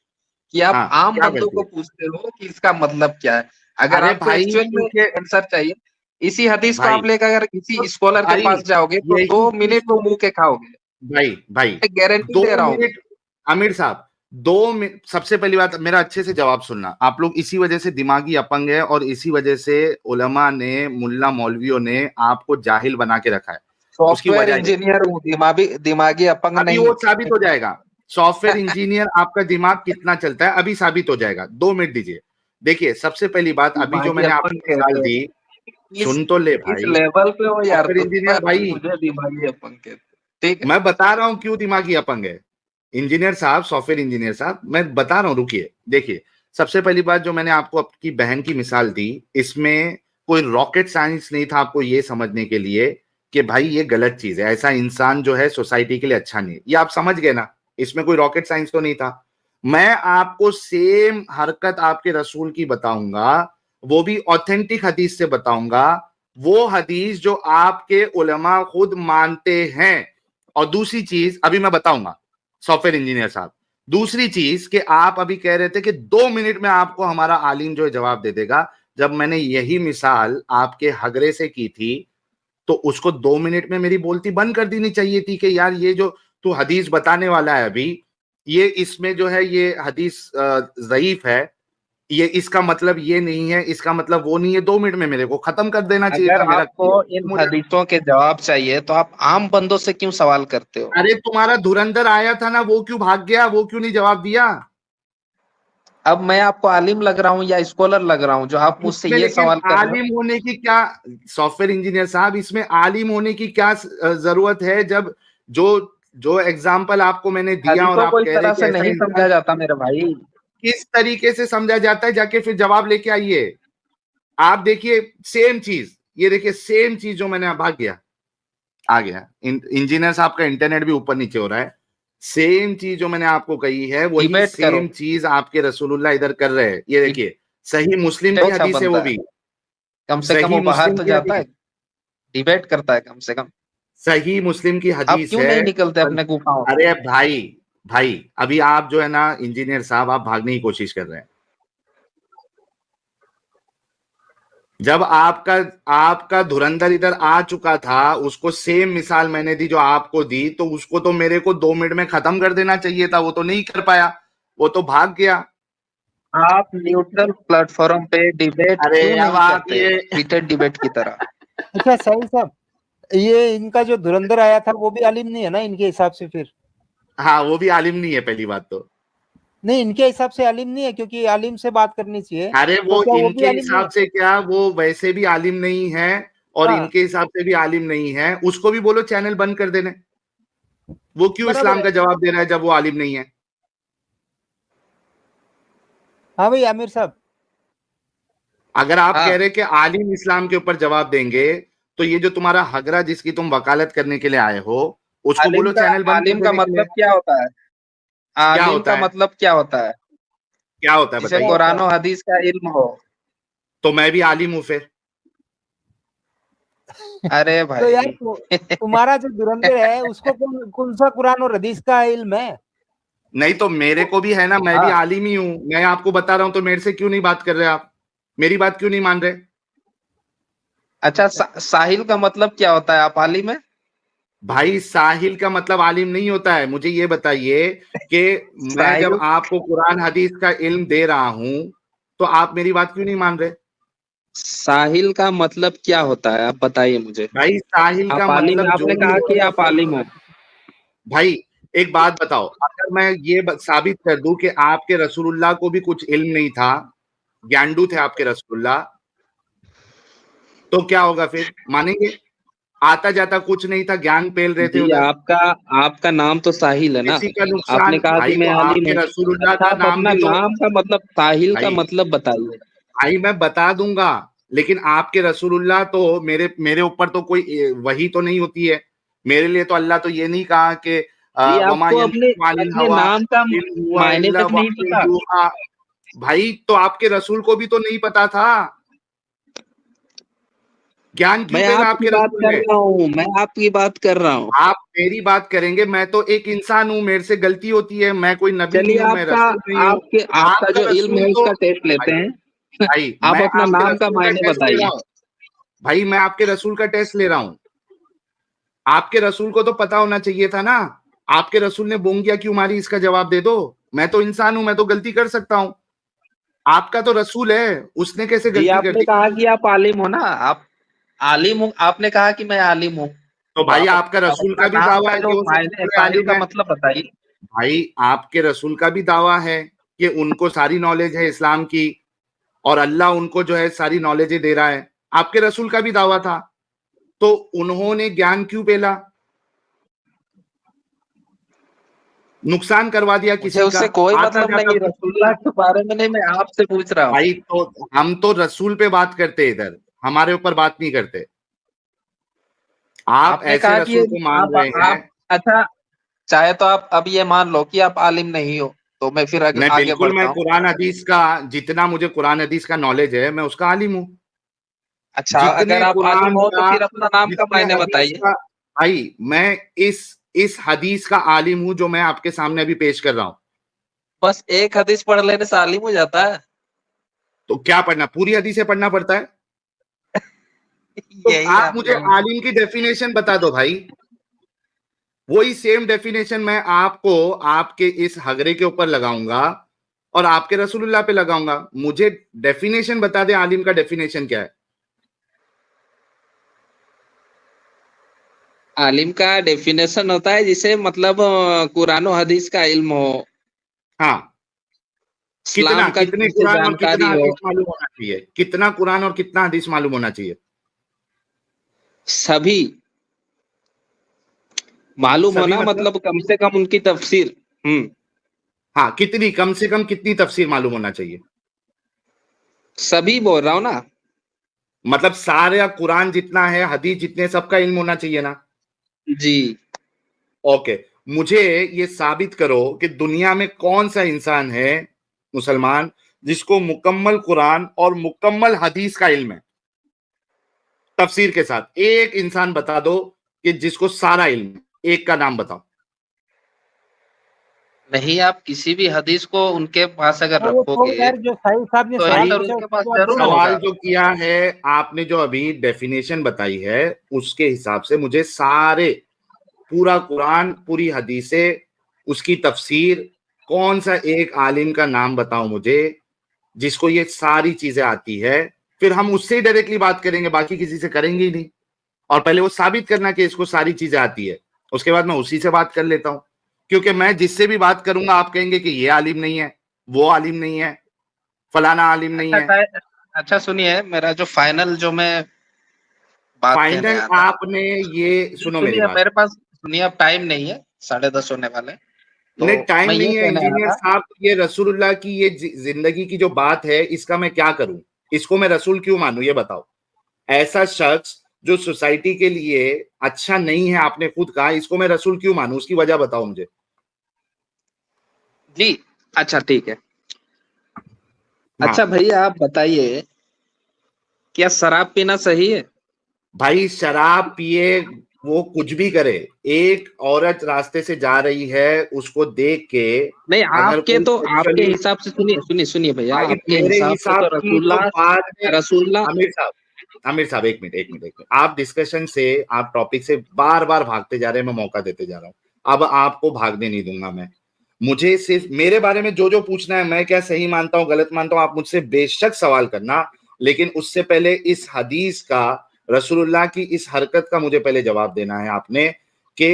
S4: कि आप
S3: हाँ,
S4: आम
S3: क्या
S4: बंदों
S3: गलती
S4: को
S3: है?
S4: पूछते हो कि इसका मतलब क्या है। अगर
S3: अरे
S4: आपको
S3: भाई,
S4: एक्चुअल में
S3: क्योंकि
S4: आंसर चाहिए, इसी हदीस को
S3: भाई,
S4: आप लेकर अगर
S3: तो
S4: किसी स्कॉलर के
S3: भाई
S4: पास जाओगे तो
S3: यही
S4: 2 मिनट
S3: चीज
S4: वो
S3: तो,
S4: मुंह के खाओगे।
S3: भाई
S4: मैं गारंटी
S3: दो
S4: दे रहा हूँ मैं।
S3: मिनट आमिर साहब, 2 मिनट। सबसे पहली बात, मेरा अच्छे से जवाब सुनना। आप लोग इसी वजह से दिमागी अपंग है और इसी वजह से उलमा ने, मुल्ला मौलवियों ने आपको जाहिल बना के रखा है। उसकी
S4: सॉफ्टवेयर
S3: वजह ये,
S4: इंजीनियर हूँ, दिमागी दिमागी अपंग
S3: अभी
S4: नहीं।
S3: वो साबित हो जाएगा। सॉफ्टवेयर इंजीनियर आपका दिमाग कितना चलता है अभी साबित हो जाएगा। 2 मिनट दीजिए। देखिए सबसे पहली बात, अभी जो मैंने आपको मिसाल दी, सुन तो ले
S4: इस
S3: भाई।
S4: लेवल पे हो यार,
S3: सॉफ्टवेयर इंजीनियर भाई,
S4: मुझे दिमागी अपन कहते, ठीक है।
S3: मैं बता रहा हूं क्यों दिमागी अपंग है। इंजीनियर साहब, सॉफ्टवेयर इंजीनियर साहब, मैं बता रहा हूं, रुकिए। देखिए सबसे पहली बात, जो मैंने आपको आपकी बहन की मिसाल दी, इसमें कोई रॉकेट साइंस नहीं था आपको ये समझने के लिए कि भाई ये गलत चीज है, ऐसा इंसान जो है सोसाइटी के लिए अच्छा नहीं है, ये आप समझ गए ना। इसमें कोई रॉकेट साइंस तो नहीं था। मैं आपको सेम हरकत आपके रसूल की बताऊंगा, वो भी ऑथेंटिक हदीस से बताऊंगा, वो हदीस जो आपके उलमा खुद मानते हैं। और दूसरी चीज अभी मैं बताऊंगा सॉफ्टवेयर इंजीनियर साहब, दूसरी चीज कि आप अभी कह रहे थे कि 2 मिनट में आपको हमारा आलिम जो है जवाब दे देगा। जब मैंने यही मिसाल आपके हगरे से की थी तो उसको 2 मिनट में मेरी बोलती बंद कर देनी चाहिए थी कि यार ये जो तू हदीस बताने वाला है अभी, ये इसमें जो है ये हदीस ज़ईफ है, ये इसका मतलब ये नहीं है, इसका मतलब वो नहीं है। 2 मिनट में मेरे को खत्म कर देना चाहिए
S4: अगर
S3: था मेरा।
S4: आपको इन हदीसों के जवाब चाहिए तो आप आम बंदों से क्यों सवाल करते हो?
S3: अरे तुम्हारा धुरंधर आया था ना, वो क्यों भाग गया, वो क्यों नहीं जवाब दिया?
S4: अब मैं आपको आलिम लग रहा हूँ या स्कॉलर लग रहा हूँ जो आप मुझसे
S3: इसमें
S4: ये
S3: लेकिन
S4: सवाल कर रहे हो?
S3: आलिम होने की क्या, सॉफ्टवेयर इंजीनियर साहब, इसमें आलिम होने की क्या जरूरत है, जब जो जो एग्जाम्पल आपको मैंने दिया और
S4: हदीसों
S3: आप
S4: को इस
S3: कह रहे
S4: तरह
S3: हैं कि
S4: से
S3: ऐसा
S4: नहीं समझा जाता मेरे भाई।
S3: किस तरीके से समझा जाता है, जाके फिर जवाब लेके आइए। आप देखिए सेम चीज, ये देखिए सेम चीज जो मैंने भाग गया, आ गया। इंजीनियर साहब का इंटरनेट भी ऊपर नीचे हो रहा है। सेम चीज जो मैंने आपको कही है वही
S4: डिबेट करो।
S3: सेम चीज आपके रसूलुल्लाह इधर कर रहे हैं। ये देखिए सही मुस्लिम की
S4: अच्छा
S3: हदीस है, वो
S4: बनता है,
S3: भी
S4: कम से कम
S3: सही
S4: वो बाहर
S3: मुस्लिम
S4: तो
S3: की
S4: जाता है,
S3: हदीस,
S4: डिबेट करता है कम से कम।
S3: सही मुस्लिम की
S4: आप
S3: हदीस
S4: क्यों
S3: है।
S4: नहीं निकलते अपने गुफाओं से?
S3: अरे भाई, भाई अभी आप जो है ना इंजीनियर साहब, आप भागने की कोशिश कर रहे हैं। जब आपका आपका धुरंधर इधर आ चुका था, उसको सेम मिसाल मैंने दी जो आपको दी, तो उसको तो मेरे को 2 मिनट में खत्म कर देना चाहिए था, वो तो नहीं कर पाया, वो तो भाग गया।
S4: आप न्यूट्रल प्लेटफॉर्म पे डिबेट
S3: अरे
S4: क्यों
S3: अब
S4: नहीं
S3: आप
S4: करते,
S3: ये
S4: हीटेड डिबेट की तरह?
S7: अच्छा साहिल साहब, ये इनका जो धुरंधर आया था वो भी आलिम नहीं है ना इनके हिसाब से? फिर
S3: हाँ, वो भी आलिम नहीं है पहली बात तो।
S7: नहीं, इनके हिसाब से आलिम नहीं है, क्योंकि आलिम से बात करनी चाहिए।
S3: अरे
S7: तो
S3: वो
S7: क्या वो भी
S3: इनके
S7: आलिम नहीं
S3: हिसाब
S7: है?
S3: से क्या, वो वैसे भी आलिम नहीं है और
S7: हाँ,
S3: इनके हिसाब से भी आलिम नहीं है। उसको भी बोलो चैनल बंद कर देने। वो क्यों
S7: बराबर
S3: इस्लाम
S7: है।
S3: का जवाब दे रहा है जब वो आलिम नहीं है?
S7: हाँ भाई आमिर साहब,
S3: अगर आप
S4: हाँ,
S3: कह रहे कि आलिम इस्लाम के ऊपर जवाब देंगे, तो ये जो तुम्हारा हगरा जिसकी तुम वकालत करने के लिए आए हो, उसको बोलो चैनल बंद कर
S4: आलिम का
S3: देने के लिए।
S4: मतलब क्या होता है?
S3: क्या
S4: आलिम
S3: होता
S4: का
S3: है,
S4: मतलब क्या होता है?
S3: क्या होता है
S4: जिसे
S3: बताइए।
S4: कुरान और हदीस का इल्म हो।
S3: तो मैं भी आलिम हूं फिर।
S4: अरे
S7: तो यार
S4: भाई
S7: तुम्हारा जो धुरंधर है उसको कौन सा कुरान और हदीस का इल्म है?
S3: नहीं तो मेरे को भी है ना, मैं भी
S4: हाँ,
S3: आलिम ही हूं। मैं आपको बता रहा हूं तो मेरे से क्यों नहीं बात कर रहे आप, मेरी बात क्यों नहीं मान रहे?
S4: अच्छा साहिल का मतलब क्या होता है? आप आलिम है?
S3: भाई साहिल का मतलब आलिम नहीं होता है। मुझे ये बताइए कि मैं जब
S4: साहिल
S3: आपको कुरान हदीस का इल्म दे रहा हूं तो आप मेरी बात क्यों नहीं मान रहे?
S4: साहिल का मतलब क्या होता है, आप बताइए मुझे।
S3: भाई साहिल का
S4: आप आलिम है,
S3: मतलब जो
S4: आपने
S3: भी
S4: कहा कि
S3: हो।
S4: आप आलिम हो।
S3: भाई एक बात बताओ, अगर मैं ये साबित कर दूं कि आपके रसूलुल्लाह को भी कुछ इल्म नहीं था, ज्ञानडू थे आपके रसूलुल्लाह, तो क्या होगा फिर, मानेंगे? आता जाता कुछ नहीं था, ज्ञान पेल रहे थे
S4: जी,
S3: उधर।
S4: आपका आपका नाम तो साहिल है ना?
S3: किसी का
S4: आपने
S3: नुकसान
S4: कहा कि
S3: भाई,
S4: मैं
S3: तो
S4: आलिम
S3: आपके
S4: हूँ।
S3: रसूलुल्लाह
S4: अच्छा,
S3: का
S4: आप
S3: नाम
S4: अपना
S3: भी तो,
S4: नाम का मतलब, साहिल का
S3: भाई
S4: मतलब बताइए।
S3: भाई मैं बता दूंगा, लेकिन आपके रसूलुल्लाह तो मेरे मेरे ऊपर तो कोई वही तो नहीं होती है। मेरे लिए तो अल्लाह तो ये नहीं कहा कि
S4: जी,
S3: वमा
S4: आपको अपने
S3: यंतिकु अनिल
S4: अपने
S3: हवा
S4: नाम का
S3: इन हुवा
S4: मायने
S3: इल्ला
S4: तक नहीं
S3: वह्युन
S4: पता।
S3: यूहा। भाई तो आपके रसूल को भी तो नहीं पता था, ज्ञान क्यों
S4: मैं
S3: पेला
S4: आपकी
S3: आपके
S4: बात
S3: रसूल
S4: कर
S3: ने?
S4: रहा हूँ, मैं आपकी बात कर रहा हूँ।
S3: आप मेरी बात करेंगे, मैं तो एक इंसान हूं, मेरे से गलती होती है, मैं कोई नबी नहीं
S4: चलिए,
S3: हूं, मैं
S4: आपका
S3: रसूल नहीं हूं।
S4: आपके आपका
S3: आपका
S4: जो इल्म
S3: रसूल
S4: है
S3: तो,
S4: उसका टेस्ट लेते
S3: भाई
S4: हैं।
S3: भाई
S4: आप
S3: मैं
S4: अपना
S3: आपके
S4: नाम का
S3: रसूल का
S4: मायने
S3: टेस्ट ले रहा
S4: बताइए।
S3: हूं। भाई मैं आपके रसूल का टेस्ट ले रहा हूं। आपके रसूल को तो पता होना चाहिए था ना। आपके रसूल ने बोंगिया क्यों मारी, इसका जवाब दे दो। मैं तो इंसान हूं, मैं तो गलती कर सकता हूं। आपका तो रसूल है, उसने कैसे
S4: जी,
S3: गलती कर
S4: आपने
S3: दी?
S4: कहा कि आप आलिम हो ना, आप आलिम हो, आपने कहा कि मैं आलिम हूँ।
S3: तो
S4: तो
S3: भाई
S4: आप
S3: आपका
S4: आप
S3: रसूल
S4: अपना
S3: का भी
S4: नाम
S3: दावा
S4: का
S3: है कि
S4: जो
S3: वो सबसे
S4: मायने
S3: बड़े
S4: साहिल
S3: आलिम
S4: का
S3: है।
S4: मतलब बताइए।
S3: भाई आपके रसूल का भी दावा है कि उनको सारी नॉलेज है इस्लाम की और अल्लाह उनको जो है सारी नॉलेज दे रहा है। आपके रसूल का भी दावा था, तो उन्होंने ज्ञान क्यों पेला? नुकसान करवा दिया किसी
S4: मुझे उससे
S3: का।
S4: कोई
S3: आता
S4: मतलब
S3: जाता
S4: नहीं, रसूलुल्लाह के बारे में नहीं, मैं आपसे पूछ रहा हूँ।
S3: भाई तो हम तो रसूल पे बात करते, इधर हमारे ऊपर बात नहीं करते। आप
S4: आपने
S3: ऐसे
S4: कहा कि
S3: रसूल को मान रहे हैं।
S4: आप अच्छा, चाहे तो आप अब ये मान लो कि आप आलिम नहीं हो, तो मैं फिर
S3: मैं
S4: आगे
S3: बिल्कुल,
S4: बढ़ता
S3: मैं
S4: हूँ।
S3: कुरान हदीस का जितना मुझे कुरान हदीस का नॉलेज है मैं उसका आलिम हूँ।
S4: अच्छा,
S3: जितने
S4: अगर आप आलिम
S3: कुरान
S4: हो तो
S3: का,
S4: फिर अपना नाम का
S3: जितने
S4: मायने
S3: हदीस
S4: बताइए।
S3: का, भाई मैं इस हदीस का आलिम हूँ जो मैं आपके सामने अभी पेश कर रहा हूँ।
S4: बस एक हदीस पढ़ लेने से आलिम हो जाता है?
S3: तो क्या पढ़ना, पूरी हदीसें पढ़ना पड़ता है? तो
S4: यही
S3: आप
S4: आप
S3: मुझे
S4: लोगों
S3: आलिम की डेफिनेशन बता दो भाई। वही सेम डेफिनेशन मैं आपको आपके इस हगरे के ऊपर लगाऊंगा और आपके रसूलुल्लाह पे लगाऊंगा। मुझे डेफिनेशन बता दे, आलिम का डेफिनेशन क्या है?
S4: आलिम का डेफिनेशन होता है जिसे मतलब कुरान और हदीस का इल्म हो,
S3: हाँ, कितना,
S4: इस्लाम का
S3: कितने
S4: जिसे
S3: कुरान और कितना
S4: जानकारी हो।
S3: हदीस मालूम होना चाहिए? कितना कुरान और कितना हदीस मालूम होना चाहिए?
S4: सभी मालूम
S3: सभी
S4: होना
S3: मतलब?
S4: मतलब कम से कम उनकी तफसीर।
S3: हाँ, कितनी, कम से कम कितनी तफसीर मालूम होना चाहिए?
S4: सभी बोल रहा हूँ ना।
S3: मतलब सारे कुरान जितना है, हदीस जितने, सबका इल्म होना चाहिए ना?
S4: जी।
S3: ओके, मुझे ये साबित करो कि दुनिया में कौन सा इंसान है मुसलमान जिसको मुकम्मल कुरान और मुकम्मल हदीस का इल्म है तफसीर के साथ। एक इंसान बता दो कि जिसको सारा इल्म है, एक का नाम बताओ।
S4: नहीं, आप किसी भी हदीस को उनके पास अगर
S7: वो तो
S4: रखोगे
S7: यार जो साहिब साहब ने
S4: तो
S7: सवाल
S4: आंसर
S7: पूछा
S4: उनके
S7: उसका
S4: पास
S7: जवाब
S4: जरूर
S7: देना
S4: होगा।
S3: सवाल जो किया है आपने, जो अभी डेफिनेशन बताई है, उसके हिसाब से मुझे सारे, पूरा कुरान, पूरी हदीसें, उसकी तफसीर, कौन सा एक आलिम का नाम बताओ मुझे जिसको ये सारी चीजें आती है। फिर हम उससे ही डायरेक्टली बात करेंगे, बाकी किसी से करेंगे ही नहीं। और पहले वो साबित करना कि इसको सारी चीजें आती है, उसके बाद मैं उसी से बात कर लेता हूं। क्योंकि मैं जिससे भी बात करूंगा आप कहेंगे कि ये आलिम नहीं है, वो आलिम नहीं है, फलाना आलिम नहीं
S4: अच्छा
S3: है।
S4: अच्छा, सुनिए, मेरा जो फाइनल जो मैं बात कहने
S3: फाइनल
S4: आया था,
S3: आपने ये
S4: जी
S3: सुनो मेरी
S4: सुनिए,
S3: बात।
S4: मेरे पास सुनिए, अब टाइम नहीं है, 10:30 होने वाले। तो
S3: नहीं, टाइम
S4: मैं ये
S3: नहीं है
S4: कहने आया
S3: इंजीनियर
S4: था।
S3: साहब। ये रसूलुल्लाह की ये जिंदगी की जो बात है, इसका मैं क्या करूं? इसको मैं रसूल क्यों मानूं? ये बताओ। ऐसा शख्स जो सोसाइटी के लिए अच्छा नहीं है, आपने खुद कहा, इसको मैं रसूल क्यों मानूं? उसकी वजह बताओ मुझे।
S4: जी, अच्छा ठीक है।
S3: हाँ
S4: अच्छा भैया, आप बताइए, क्या शराब पीना सही है?
S3: भाई, शराब पिए, वो कुछ भी करे, एक औरत रास्ते से जा रही है, उसको देख के
S4: नहीं,
S3: अगर
S4: आपके
S3: कोई
S4: तो आपके
S3: सेक्सुअली,
S4: हिसाब से, सुनिए सुनिए सुनिए भैया,
S3: भाई
S4: आपके
S3: मेरे
S4: हिसाब से
S3: हिसाब
S4: तो
S3: की तो
S4: रसूलुल्लाह
S3: बाद में,
S4: रसूलुल्लाह
S3: आमिर साहब, आमिर साहब, एक मिनट, एक मिनट, एक मिनट। आप डिस्कशन से, आप टॉपिक से बार बार भागते जा रहे हैं, मैं मौका देते जा रहा हूं। अब आपको भागने नहीं दूंगा मैं। मुझे सिर्फ मेरे बारे में जो जो पूछना है, मैं क्या सही मानता हूं, गलत मानता हूं, आप मुझसे बेशक सवाल करना, लेकिन उससे पहले इस हदीस का, रसूलुल्लाह की इस हरकत का मुझे पहले जवाब देना है आपने, कि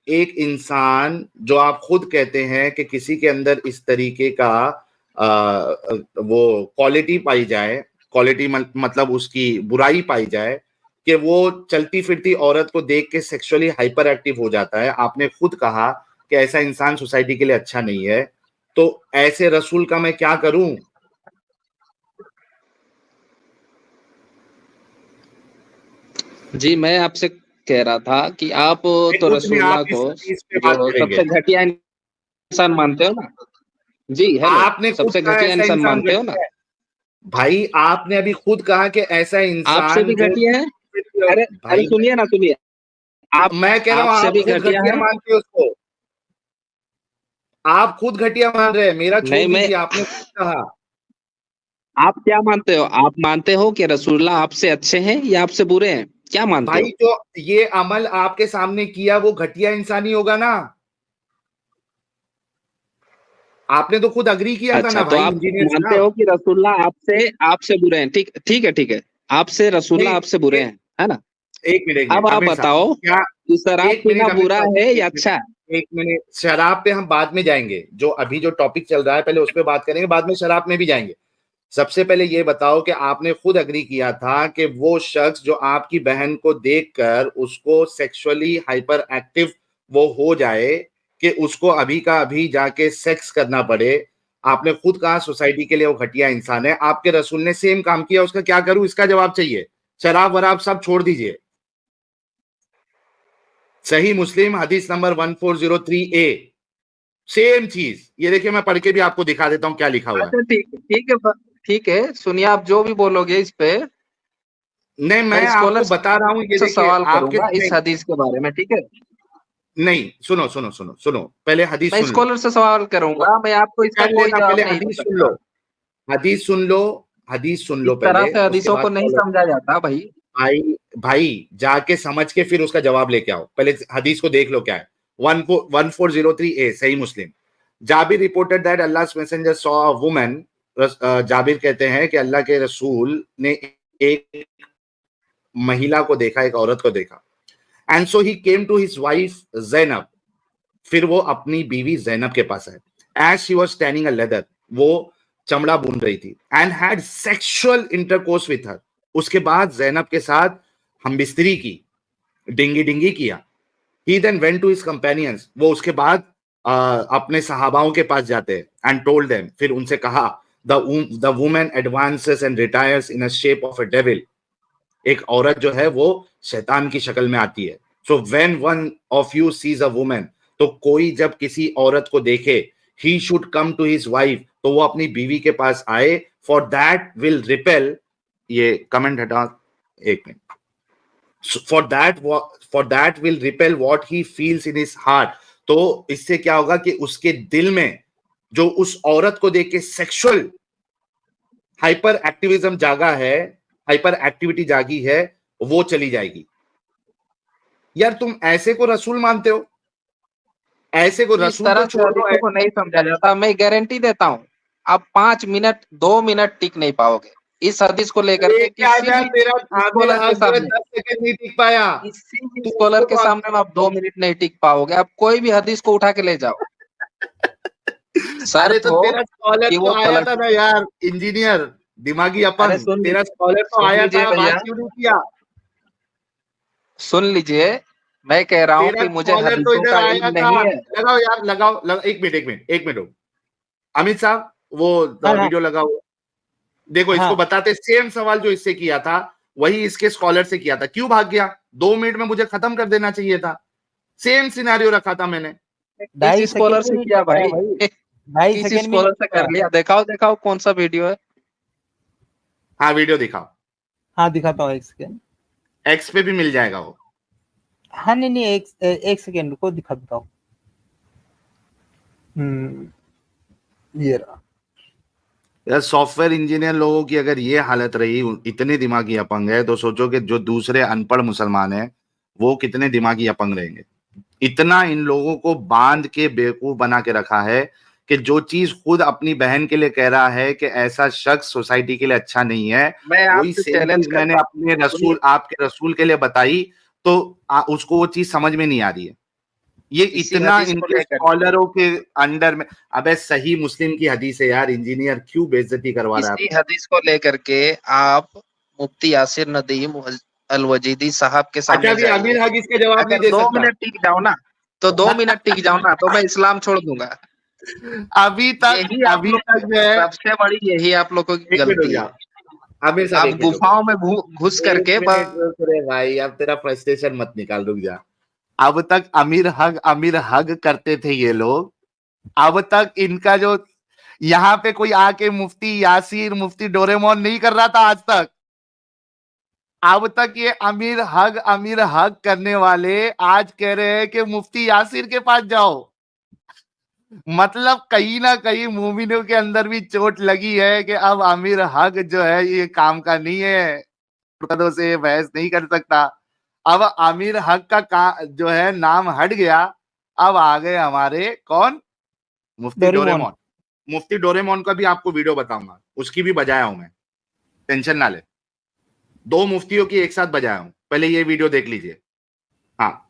S3: एक इंसान जो आप खुद कहते हैं कि किसी के अंदर इस तरीके का वो क्वालिटी पाई जाए, क्वालिटी मतलब उसकी बुराई पाई जाए कि वो चलती फिरती औरत को देख के सेक्सुअली हाइपर एक्टिव हो जाता है। आपने खुद कहा कि ऐसा इंसान सोसाइटी के लिए अच्छा नहीं है, तो ऐसे रसूल का मैं क्या करूं?
S4: जी, मैं आपसे कह रहा था कि आप तो
S3: कुछ नहीं,
S4: रसूलुल्लाह
S3: आप इस
S4: को
S3: हदीस पे बात
S4: जो
S3: करेंगे।
S4: सबसे घटिया इंसान मानते हो ना? जी, हेलो,
S3: आपने खुद
S4: सबसे
S3: कहा
S4: घटिया
S3: ऐसा
S4: इंसान
S3: इंसान
S4: मानते हो ना?
S3: घटिया है। भाई आपने अभी खुद कहा कि ऐसा
S4: आपसे
S3: इंसान
S4: भी
S3: जो,
S4: घटिया है? अरे अरे,
S3: भाई
S4: सुनिए ना, सुनिए, आप
S3: मैं कह रहा हूं
S4: आपसे
S3: आप
S4: भी
S3: खुद
S4: घटिया
S3: घटिया
S4: है?
S3: मानते हो उसको। आप खुद घटिया मान रहे हैं, मेरा छोड़
S4: नहीं, मैं
S3: दीजिए, आपने खुद कहा।
S4: आप क्या मानते हो? आप मानते हो कि रसूलुल्लाह आपसे अच्छे हैं या आपसे बुरे हैं? क्या मानते
S3: भाई
S4: हो?
S3: जो ये अमल आपके सामने किया वो घटिया इंसान ही होगा ना? आपने तो खुद अग्री किया था
S4: अच्छा,
S3: ना
S4: तो
S3: भाई
S4: आप
S3: इंजीनियर
S4: मानते
S3: साहब।
S4: हो कि रसूलुल्लाह आपसे आपसे बुरे हैं? ठीक ठीक है, ठीक है, आपसे रसूलुल्लाह
S3: नहीं,
S4: आपसे बुरे
S3: ये
S4: हैं, है ना?
S3: एक मिनट, एक
S4: अब
S3: मिनट
S4: आप
S3: आमिर साहब,
S4: बताओ
S3: क्या,
S4: कि शराब
S3: एक
S4: पीना
S3: मिनट आमिर
S4: बुरा
S3: साहब,
S4: है
S3: एक
S4: या
S3: मिनट,
S4: अच्छा है?
S3: एक मिनट, शराब पे हम बाद में जाएंगे, जो अभी जो टॉपिक चल रहा है पहले उस पर बात करेंगे, बाद में शराब में भी जाएंगे। सबसे पहले ये बताओ कि आपने खुद अग्री किया था कि वो शख्स जो आपकी बहन को देखकर उसको सेक्सुअली हाइपर एक्टिव वो हो जाए कि उसको अभी का अभी जाके सेक्स करना पड़े, आपने खुद कहा सोसाइटी के लिए वो घटिया इंसान है। आपके रसूल ने सेम काम किया, उसका क्या करूं? इसका जवाब चाहिए। शराब वराब सब छोड़ दीजिए। सही मुस्लिम हदीस नंबर 1403A, सेम चीज। ये देखिए मैं पढ़ के भी आपको दिखा देता हूं क्या लिखा हुआ है।
S4: अच्छा ठीक है, सुनिए, आप जो भी बोलोगे इस पे
S3: नहीं, मैं
S4: स्कॉलर
S3: आपको बता रहा हूं, ये
S4: से
S3: देखिए
S4: सवाल
S3: आपके
S4: करूंगा इस
S3: नहीं,
S4: हदीस के बारे में, ठीक है?
S3: नहीं, सुनो सुनो सुनो सुनो, पहले हदीस
S4: मैं
S3: सुन लो।
S4: स्कॉलर से सवाल करूंगा, मैं आपको इसका
S3: कर
S4: कोई
S3: लेना,
S4: जवाब
S3: पहले
S4: नहीं
S3: हदीस
S4: दे
S3: सुन लो,
S4: सकता।
S3: हदीस सुन लो, हदीस सुन लो
S4: इस तरह
S3: पहले,
S4: से
S3: उसके
S4: हदीसों
S3: बाद
S4: को नहीं
S3: फॉलो।
S4: समझा जाता भाई।
S3: भाई भाई जाके समझ के फिर उसका जवाब लेके आओ, पहले हदीस को देख लो क्या है। 1403A सही मुस्लिम। जाबिर रिपोर्टेड दैट अल्लाह's messenger saw a woman, Jabir कहते हैं कि अल्लाह के रसूल ने एक महिला को देखा, एक औरत को देखा। And so he came to his wife Zainab, फिर वो अपनी बीवी जैनब के पास आए। As she was tanning a leather, वो चमड़ा बुन रही थी। And had sexual intercourse with her, उसके बाद जैनब के साथ हमबिस्तरी की, डिंगी डिंगी किया। He then went to his companions, वो उसके बाद अपने सहाबाओं के पास जाते हैं। एंड टोल्ड देम, फिर उनसे कहा, the woman advances and retires in a shape of a devil, एक औरत जो है वो शैतान की शक्ल में आती है। So when one of you sees a woman, तो कोई जब किसी औरत को देखे, he should come to his wife, तो वो अपनी बीवी के पास आए। फॉर दैट विल रिपेल, ये कमेंट हटा एक minute, for that will repel what he feels in his heart, तो इससे क्या होगा कि उसके दिल में जो उस औरत को देख के सेक्सुअल हाइपर एक्टिविज्म जागा है, हाइपर एक्टिविटी जागी है, वो चली जाएगी। यार तुम ऐसे को रसूल मानते हो? ऐसे को
S4: इस
S3: रसूल तो
S4: तरह से
S3: छोड़ दो।
S4: हदीसों को नहीं समझा जाता। मैं गारंटी देता हूँ, आप 5 मिनट 2 मिनट टिक नहीं पाओगे इस हदीस को लेकर के।
S3: क्या
S4: किसी
S3: यार,
S4: भी
S3: तेरा आमिर
S4: स्कॉलर के
S3: हक जो है
S4: सामने
S3: 10 सेकंड नहीं टिक पाया।
S4: किसी भी
S3: तू
S4: स्कॉलर के
S3: उसको
S4: सामने में आप 2 मिनट नहीं टिक पाओगे। आप कोई भी हदीस को उठा के ले जाओ,
S3: अरे
S4: शर्त
S3: तो
S4: हो
S3: तेरा स्कॉलर
S4: कि
S3: तो
S4: वो
S3: आया था
S4: पलट।
S3: ना यार, इंजीनियर, दिमागी
S4: अरे
S3: अपंग, तेरा स्कॉलर तो
S4: सुन
S3: आया
S4: लीजिए
S3: था, बात
S4: भैया,
S3: क्यों नहीं किया?
S4: सुन लीजिए, मैं कह रहा हूँ
S3: तेरा
S4: कि मुझे
S3: स्कॉलर तो
S4: हदीसों
S3: इधर
S4: का
S3: आया
S4: इल्म
S3: था।
S4: नहीं है।
S3: लगाओ यार, लगाओ, एक मिनट एक मिनट एक मिनट रुको। अमित साहब, वो
S7: हाँ हाँ
S3: वीडियो लगाओ। देखो इसको
S7: हाँ।
S3: बताते, सेम सवाल जो इससे किया था वही इसके स्कॉलर से किया था। क्यों भाग गया? 2 मिनट में मुझे खत्म कर देना चाहिए था। सेम सिनारियो रखा था मैंने।
S4: किस
S7: 2.5
S4: स्कॉलर
S7: सेकंड भी
S4: से
S7: नहीं
S4: किया
S7: टिक पाया
S4: भाई?
S7: भाई, 2.5
S4: किस
S7: सेकंड भी नहीं
S4: स्कॉलर से
S7: टिक
S4: कर
S7: पाया।
S4: लिया? दिखाओ दिखाओ कौन सा वीडियो है।
S3: हाँ वीडियो दिखाओ,
S7: हाँ दिखाता हूँ, 1 सेकंड।
S3: एक्स पे भी मिल जाएगा वो।
S7: हाँ नहीं नहीं, एक सेकंड को दिखा देता हूँ। ये रहा।
S3: यार सॉफ्टवेयर इंजीनियर लोगों की अगर ये हालत रही, इतने दिमागी अपंग है, तो सोचो कि जो दूसरे अनपढ़ मुसलमान हैं वो कितने दिमागी अपंग रहेंगे। इतना इन लोगों को बांध के बेवकूफ बना के रखा है कि जो चीज खुद अपनी बहन के लिए कह रहा है कि ऐसा शख्स सोसाइटी के लिए अच्छा नहीं है,
S4: मैं
S3: वही
S4: आपसे
S3: सेम
S4: चैलेंज
S3: चीज मैंने
S4: करता हूँ,
S3: अपने
S4: सुनिए।
S3: रसूल, आपके रसूल के लिए बताई, तो उसको वो चीज समझ में नहीं आ रही है। ये
S4: इसी
S3: इतना
S4: हदीस को
S3: इनके
S4: लेकर
S3: स्कॉलरों के अंडर में। अबे सही मुस्लिम की हदीस है यार, इंजीनियर क्यों बेइज्जती करवा रहा है
S4: इसी
S3: अपनी?
S4: हदीस को लेकर के आप मुफ्ती यासिर नदीम अल वजीदी साहब के
S3: अच्छा,
S4: सामने
S3: अभी
S4: जाइए।
S3: आमिर हक इसका जवाब नहीं
S4: अगर
S3: दे
S4: 2
S3: सकता।
S4: मिनट टिक जाओ ना, तो 2 मिनट टिक जाओ ना, तो मैं इस्लाम छोड़ दूंगा। यही आप
S3: अभी
S4: लोग
S3: तक जो है,
S4: सबसे बड़ी यही आप लोगों की
S3: एक मिनट हो
S4: गलती
S3: गया।
S4: है।
S3: आमिर साहब
S4: आप
S3: एक मिनट रुको,
S4: गुफाओं में घुस
S3: एक
S4: करके
S3: मिनट रुक रे भाई, अब तेरा फ्रस्ट्रेशन मत निकाल, रुक जा। अब तक अमीर हग करते थे ये लोग। अब तक इनका जो यहाँ पे कोई आके मुफ्ती यासीर, मुफ्ती डोरेमोन नहीं कर रहा था आज तक। अब तक ये अमीर हक करने वाले आज कह रहे हैं कि मुफ्ती यासीर के पास जाओ। मतलब कहीं ना कहीं मोमिनों के अंदर भी चोट लगी है कि अब अमीर हक जो है ये काम का नहीं है, मुर्तदों से बहस नहीं कर सकता। अब अमीर हक का जो है नाम हट गया। अब आ गए हमारे कौन? मुफ्ती
S7: डोरेमोन।
S3: डोरेमोन। मुफ्ती डोरेमोन का भी आपको वीडियो बताऊंगा, उसकी भी बजाया हूं मैं, टेंशन ना ले। 2 मुफ्तियों की एक साथ बजाया हूं, पहले ये वीडियो देख लीजिए। हाँ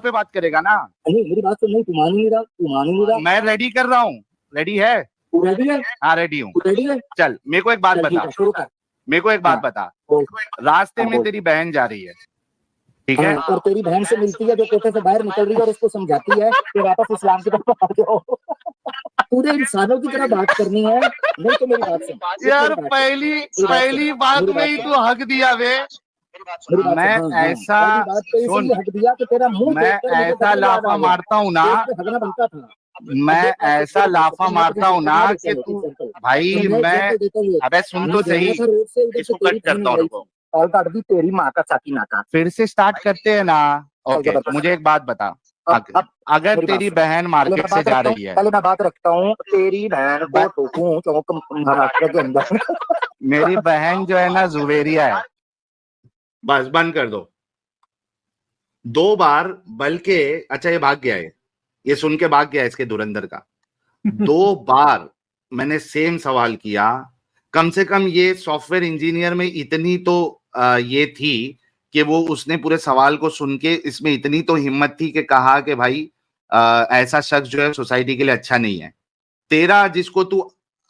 S3: पे बात करेगा ना।
S8: नहीं मेरी बात सुन, नहीं तू मान ही नहीं रहा, तू मान ही नहीं रहा।
S3: मैं रेडी कर रहा हूँ। रेडी है?
S8: तू रेडी है?
S3: हाँ रेडी हूँ।
S8: तू रेडी है?
S3: चल मेरे को एक बात
S8: चल ठीक
S3: बता,
S8: है, शुरू कर।
S3: मेरे को एक बात
S8: हाँ।
S3: बता,
S8: बोल।
S3: रास्ते में
S8: बोल।
S3: तेरी बहन जा रही है, ठीक है?
S8: हाँ, और तेरी बहन से मिलती है जो कोठे से बाहर निकल रही है और उसको समझाती है कि वापस इस्लाम की तरफ आ जाओ। पूरे इंसानों की तरह बात करनी है। नहीं तो मेरी बात सुन
S3: यार पहली बात में ही तू हक दिया बे। मैं ऐसा सुन,
S8: हक दिया कि तेरा मुंह
S3: मैं ऐसा लाफा मारता हूँ ना,
S8: हगना बनता था।
S3: मैं ऐसा लाफा मारता हूँ ना कि तू भाई, मैं अबे सुन तो सही, इसको कट करता हूँ। रुको,
S8: और काट दी तेरी माँ का साकी नाका।
S3: फिर से स्टार्ट करते हैं ना। ओके, मुझे एक बात बता, अगर तेरी बहन मार्केट से जा रही है,
S8: पहले मैं बात रखता हूँ, तेरी बहन को ठोकूं चौक महाराष्ट्र के अंदर।
S3: मेरी बहन जो है ना जुवेरिया है। बस बंद कर दो। 2 बार बल्कि, अच्छा ये भाग गया है, ये सुन के भाग गया इसके धुरंधर का। 2 बार मैंने सेम सवाल किया। कम से कम ये सॉफ्टवेयर इंजीनियर में इतनी तो ये थी कि वो उसने पूरे सवाल को सुन के इसमें इतनी तो हिम्मत थी कि कहा कि भाई ऐसा शख्स जो है सोसाइटी के लिए अच्छा नहीं है। तेरा जिसको तू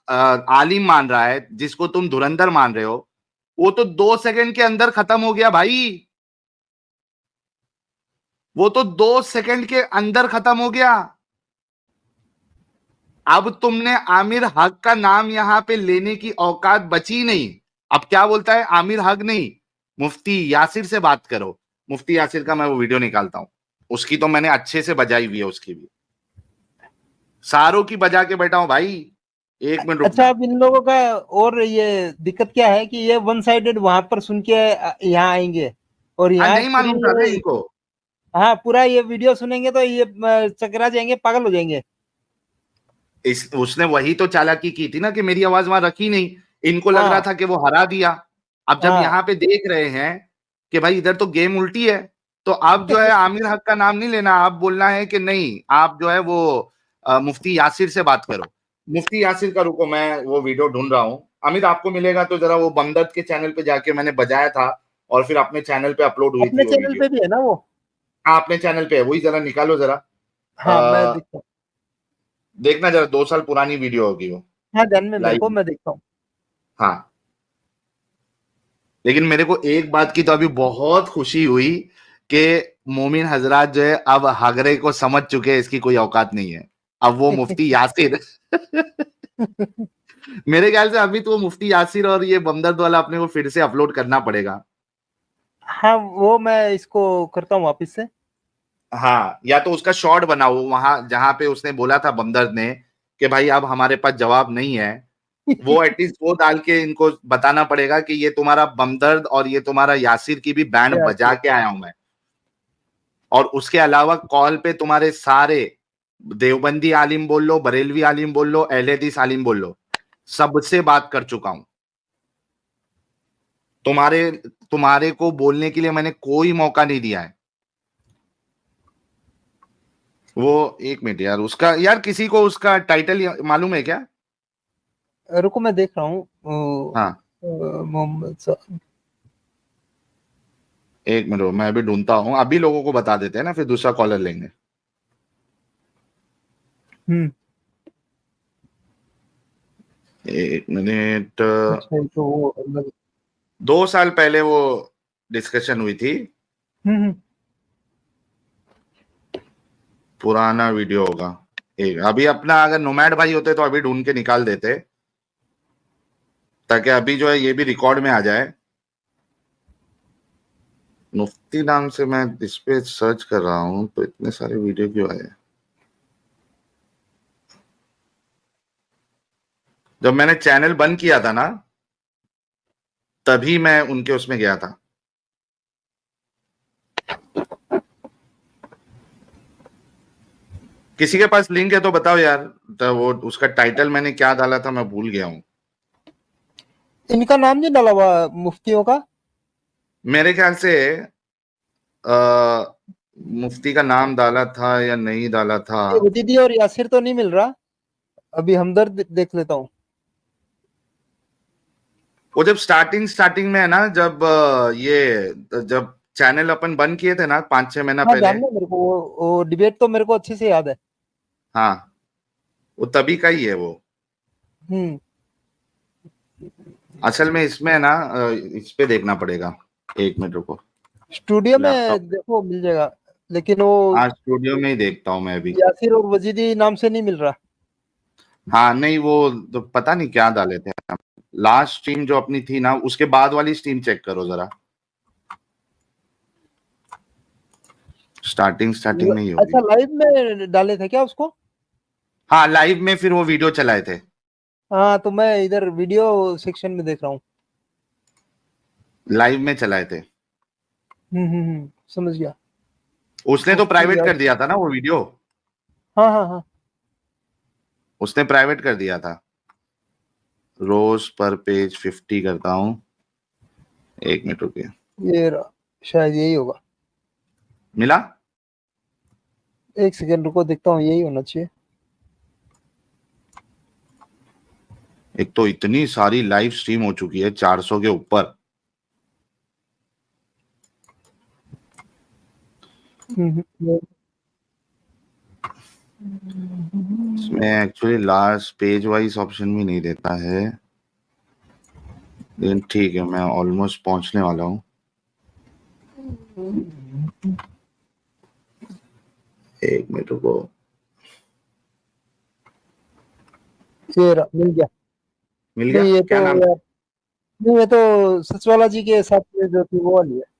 S3: आलिम मान रहा है, जिसको तुम धुरंधर मान रहे हो, वो तो 2 सेकंड के अंदर खत्म हो गया भाई। वो तो 2 सेकंड के अंदर खत्म हो गया। अब तुमने आमिर हक का नाम यहां पे लेने की औकात बची नहीं। अब क्या बोलता है? आमिर हक नहीं, मुफ्ती यासिर से बात करो। मुफ्ती यासिर का मैं वो वीडियो निकालता हूं, उसकी तो मैंने अच्छे से बजाई हुई है, उसकी भी सारों की बजा के बैठा हूं भाई। 1 मिनट।
S7: अच्छा, अब इन लोगों का और ये दिक्कत क्या है कि ये वन साइडेड वहां पर सुन के यहाँ आएंगे और यहाँ
S3: नहीं मालूम था ना इनको।
S7: हाँ, पूरा ये वीडियो सुनेंगे तो ये चकरा जाएंगे, पागल हो जाएंगे।
S3: उसने वही तो चालाकी की थी ना कि मेरी आवाज वहां रखी नहीं, इनको लग रहा था कि वो हरा दिया। अब जब यहाँ पे देख रहे हैं कि भाई इधर तो गेम उल्टी है, तो अब जो है आमिर हक का नाम नहीं लेना, आप बोलना है कि नहीं, आप जो है वो मुफ्ती यासिर से बात करो। मुफ्ती यासिर का, रुको मैं वो वीडियो ढूंढ रहा हूँ। अमित आपको मिलेगा तो जरा वो बमदर्द के चैनल पे जाके मैंने बजाया था और फिर अपने चैनल पे अपलोड हुई थी।
S7: चैनल पे भी है ना वो?
S3: हाँ अपने चैनल पे है, वही जरा निकालो जरा।
S7: हाँ मैं
S3: देखना जरा, 2 साल पुरानी वीडियो होगी वो।
S7: हाँ ध्यान में मेरे को, मैं देखता हूँ।
S3: हाँ लेकिन मेरे को एक बात की तो अभी बहुत खुशी हुई कि मोमिन हजरात जो है अब हागरे को समझ चुके हैं इसकी कोई औकात नहीं है। अब वो मुफ्ती यासिर मेरे ख्याल से अभी तो मुफ्ती यासिर और ये बमदर्द वाला अपने को फिर से अपलोड करना पड़ेगा।
S7: हाँ वो मैं इसको करता हूँ वापिस से।
S3: हाँ, या तो उसका शॉर्ट बनाओ वहां जहां पे उसने बोला था बमदर्द ने कि भाई अब हमारे पास जवाब नहीं है, वो एटलीस्ट वो डाल के इनको बताना पड़ेगा कि ये तुम्हारा बमदर्द और ये तुम्हारा यासिर की भी बैंड बजा के आया हूं मैं। और उसके अलावा कॉल पे तुम्हारे सारे देवबंदी आलिम बोल लो, बरेलवी आलिम बोल लो, अहले हदीस आलिम बोल लो, सबसे बात कर चुका हूं। तुम्हारे को बोलने के लिए मैंने कोई मौका नहीं दिया है। वो 1 मिनट यार, उसका यार किसी को उसका टाइटल मालूम है क्या?
S7: रुको मैं देख रहा हूँ।
S3: हाँ
S7: मोहम्मद साहब,
S3: 1 मिनट मैं अभी ढूंढता हूँ। अभी लोगों को बता देते हैं ना, फिर दूसरा कॉलर लेंगे। 1 मिनट।
S7: तो वो
S3: 2 साल पहले वो डिस्कशन हुई थी। पुराना वीडियो होगा। अभी अपना अगर नोमैड भाई होते तो अभी ढूंढ के निकाल देते, ताकि अभी जो है ये भी रिकॉर्ड में आ जाए। मुफ्ती नाम से मैं इस पे सर्च कर रहा हूं तो इतने सारे वीडियो क्यों आए? जब मैंने चैनल बंद किया था ना, तभी मैं उनके उसमें गया था। किसी के पास लिंक है तो बताओ यार। तो वो उसका टाइटल मैंने क्या डाला था मैं भूल गया हूं।
S7: इनका नाम नहीं डाला हुआ मुफ्तियों का?
S3: मेरे ख्याल से मुफ्ती का नाम डाला था या नहीं डाला था।
S7: दीदी और यासिर तो नहीं मिल रहा। अभी हमदर्द देख लेता हूँ।
S3: वो जब स्टार्टिंग में है ना, जब चैनल अपन बंद किए थे ना 5-6 महीना
S7: हाँ
S3: पहले।
S7: जानना मेरे को, वो डिबेट तो मेरे को अच्छे से याद है।
S3: हाँ, वो तभी का ही है वो।
S7: हम्म।
S3: असल में इसमें ना इस पे देखना पड़ेगा। 1 मिनट रुको।
S7: स्टूडियो में
S3: लैपटॉप।
S7: देखो मिल जाएगा, लेकिन वो
S3: हाँ, स्टूडियो में ही देखता हूँ मैं अभी।
S7: यासिर और वजीदी नाम से नहीं मिल रहा।
S3: हाँ नहीं, वो तो पता नहीं क्या डाले थे। लास्ट स्ट्रीम जो अपनी थी ना, उसके बाद वाली स्ट्रीम चेक करो जरा। स्टार्टिंग में ही होगी।
S7: अच्छा, लाइव में डाले थे क्या उसको?
S3: हाँ, लाइव में फिर वो वीडियो चलाए थे।
S7: हाँ तो मैं इधर वीडियो सेक्शन में देख रहा हूँ।
S3: लाइव में चलाए थे।
S7: समझ गया।
S3: उसने तो प्राइवेट कर दिया था ना वो वीडियो।
S7: हाँ हाँ हाँ।
S3: उसने प्राइवेट कर दिया था। रोज पर पेज 50 करता हूँ। 1 मिनट रुकिए।
S7: ये रहा, शायद यही होगा।
S3: मिला?
S7: 1 सेकंड रुको, देखता हूँ, यही होना चाहिए।
S3: एक तो इतनी सारी लाइव स्ट्रीम हो चुकी है, 400 के ऊपर। इसमें actually last page wise option भी नहीं देता है, लेकिन ठीक है, मैं ऑलमोस्ट पहुंचने वाला हूँ। 1 मिनट रुको।
S7: ये रहा, मिल गया।
S3: मिल गया?
S7: नहीं, ये
S3: क्या
S7: तो
S3: नाम?
S7: नहीं, ये तो सचवाला जी के साथ में जो थी वो वाली है।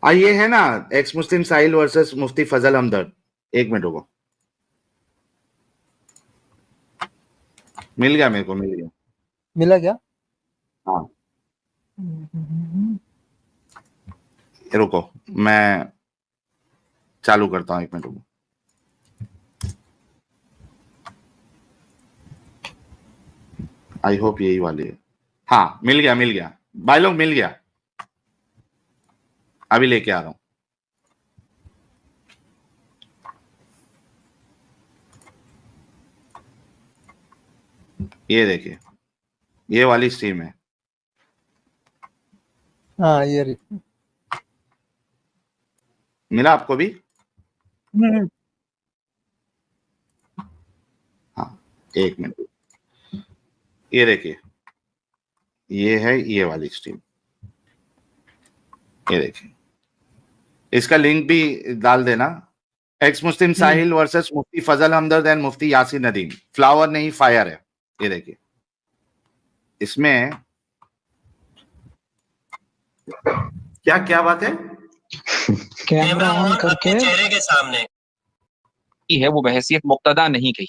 S3: ये है ना, एक्स मुस्लिम साहिल वर्सेस मुफ्ती फजल हमदर्द। 1 मिनट रुको। मिल गया, मेरे को मिल गया।
S7: मिला क्या?
S3: हाँ, रुको, मैं चालू करता हूँ। 1 मिनट रुको। आई होप यही वाली है। हाँ, मिल गया, मिल गया भाई लोग, मिल गया। अभी लेके आ रहा हूं। ये देखिए, ये वाली स्ट्रीम है।
S7: हाँ, ये रही।
S3: मिला आपको भी?
S7: हम्म।
S3: हाँ, 1 मिनट। ये देखिए, ये है ये वाली स्ट्रीम। ये देखिए, इसका लिंक भी डाल देना। एक्स मुस्लिम साहिल वर्सेस मुफ्ती फजल हमदर्द एंड मुफ्ती यासीन नदीम। फ्लावर नहीं, फायर है। ये देखिए, इसमें क्या क्या बात है।
S9: कैमरा ऑन करके चेहरे के सामने है, वो बहैसियत मुक्तदा नहीं कही।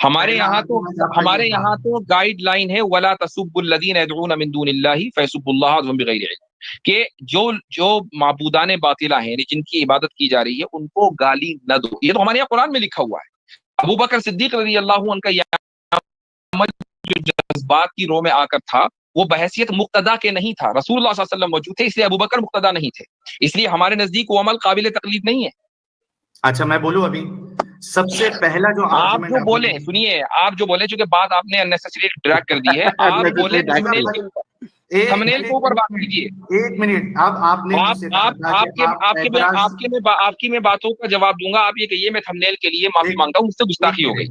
S9: हमारे यहाँ तो गाइडलाइन है, वला तसुब्बुल्लज़ीना यदऊना मिन दूनिल्लाहि फयसुब्बुल्लाह अदवन बिगैरि इल्म, कि जो माबूदाने बातिला हैं, जिनकी इबादत की जा रही है, उनको गाली न दो। ये तो हमारे यहाँ कुरान में लिखा हुआ है। अबू बकर सिद्दीक रज़ियल्लाहु अन्हु का यह अमल जो जज्बात की रो में आकर था, वो बहैसियत मुक्तदा के नहीं था। रसूलुल्लाह सल्लल्लाहु अलैहि वसल्लम मौजूद थे, इसलिए अबू बकर मुक्तदा नहीं थे। इसलिए हमारे नजदीक वो अमल काबिल तकलीद नहीं है।
S3: अच्छा, मैं बोलूं अभी सबसे पहला जो
S9: आप जो बोले, सुनिए, आप जो बोले, चूंकि बात आपने अननेसेसरी ड्रैग कर दी है, आप बोले थंबनेल के ऊपर बात कीजिए।
S3: 1 मिनट। अब आपने
S9: आपकी मैं बातों का जवाब दूंगा, आप ये कहिए मैं थंबनेल के लिए माफी मांगता हूँ, मुझसे गुस्ताखी हो गई।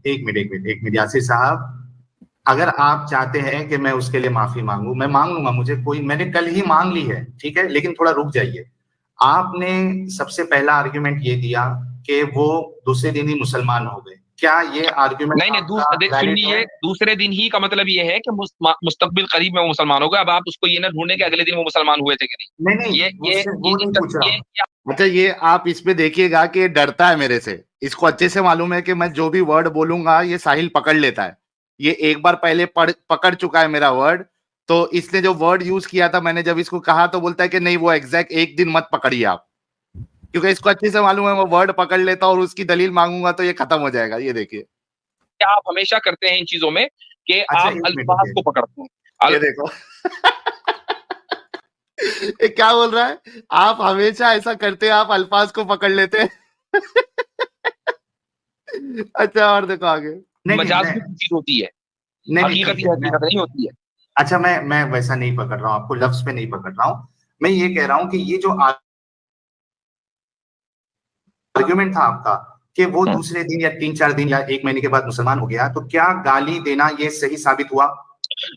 S3: 1 मिनट यासिर साहब, अगर आप चाहते हैं कि मैं उसके लिए माफी मांगू, मैं मांग लूंगा। मुझे कोई, मैंने कल ही मांग ली है, ठीक है, लेकिन थोड़ा रुक जाइए। आपने सबसे पहला आर्ग्यूमेंट ये दिया कि वो दूसरे दिन ही मुसलमान हो गए। क्या ये आर्ग्यूमेंट
S9: नहीं, सुनिए, दूसरे दिन ही का मतलब ये है कि मुस्तकबिल करीब में वो मुसलमान हो गए। अब आप उसको ये ना ढूंढे कि अगले दिन वो मुसलमान हुए थे कि नहीं।
S3: अच्छा, ये आप इसमें देखिएगा कि ये डरता है मेरे से। इसको अच्छे से मालूम है कि मैं जो भी वर्ड बोलूंगा ये साहिल पकड़ लेता है। ये एक बार पहले पकड़ चुका है मेरा वर्ड, तो इसने जो वर्ड यूज किया था, मैंने जब इसको कहा तो बोलता है कि नहीं, वो एग्जैक्ट 1 दिन मत पकड़िए आप, क्योंकि इसको अच्छे से मालूम है वो वर्ड पकड़ लेता और उसकी दलील मांगूंगा तो ये खत्म हो जाएगा। ये देखिए,
S9: आप हमेशा करते हैं इन चीजों में कि आप अल्फाज को पकड़ते हैं।
S3: ये देखो ये क्या बोल रहा है, आप हमेशा ऐसा करते हैं, आप अल्फाज को पकड़ लेते हैं। अच्छा, और देखो आगे।
S9: मजाज की चीज होती है, हकीकत नहीं होती है।
S3: अच्छा, मैं वैसा नहीं पकड़ रहा हूँ, आपको लफ्ज पे नहीं पकड़ रहा हूँ। मैं ये कह रहा हूँ कि ये जो आर्ग्यूमेंट था आपका कि वो दूसरे दिन या 3-4 दिन या 1 महीने के बाद मुसलमान हो गया, तो क्या गाली देना ये सही साबित हुआ?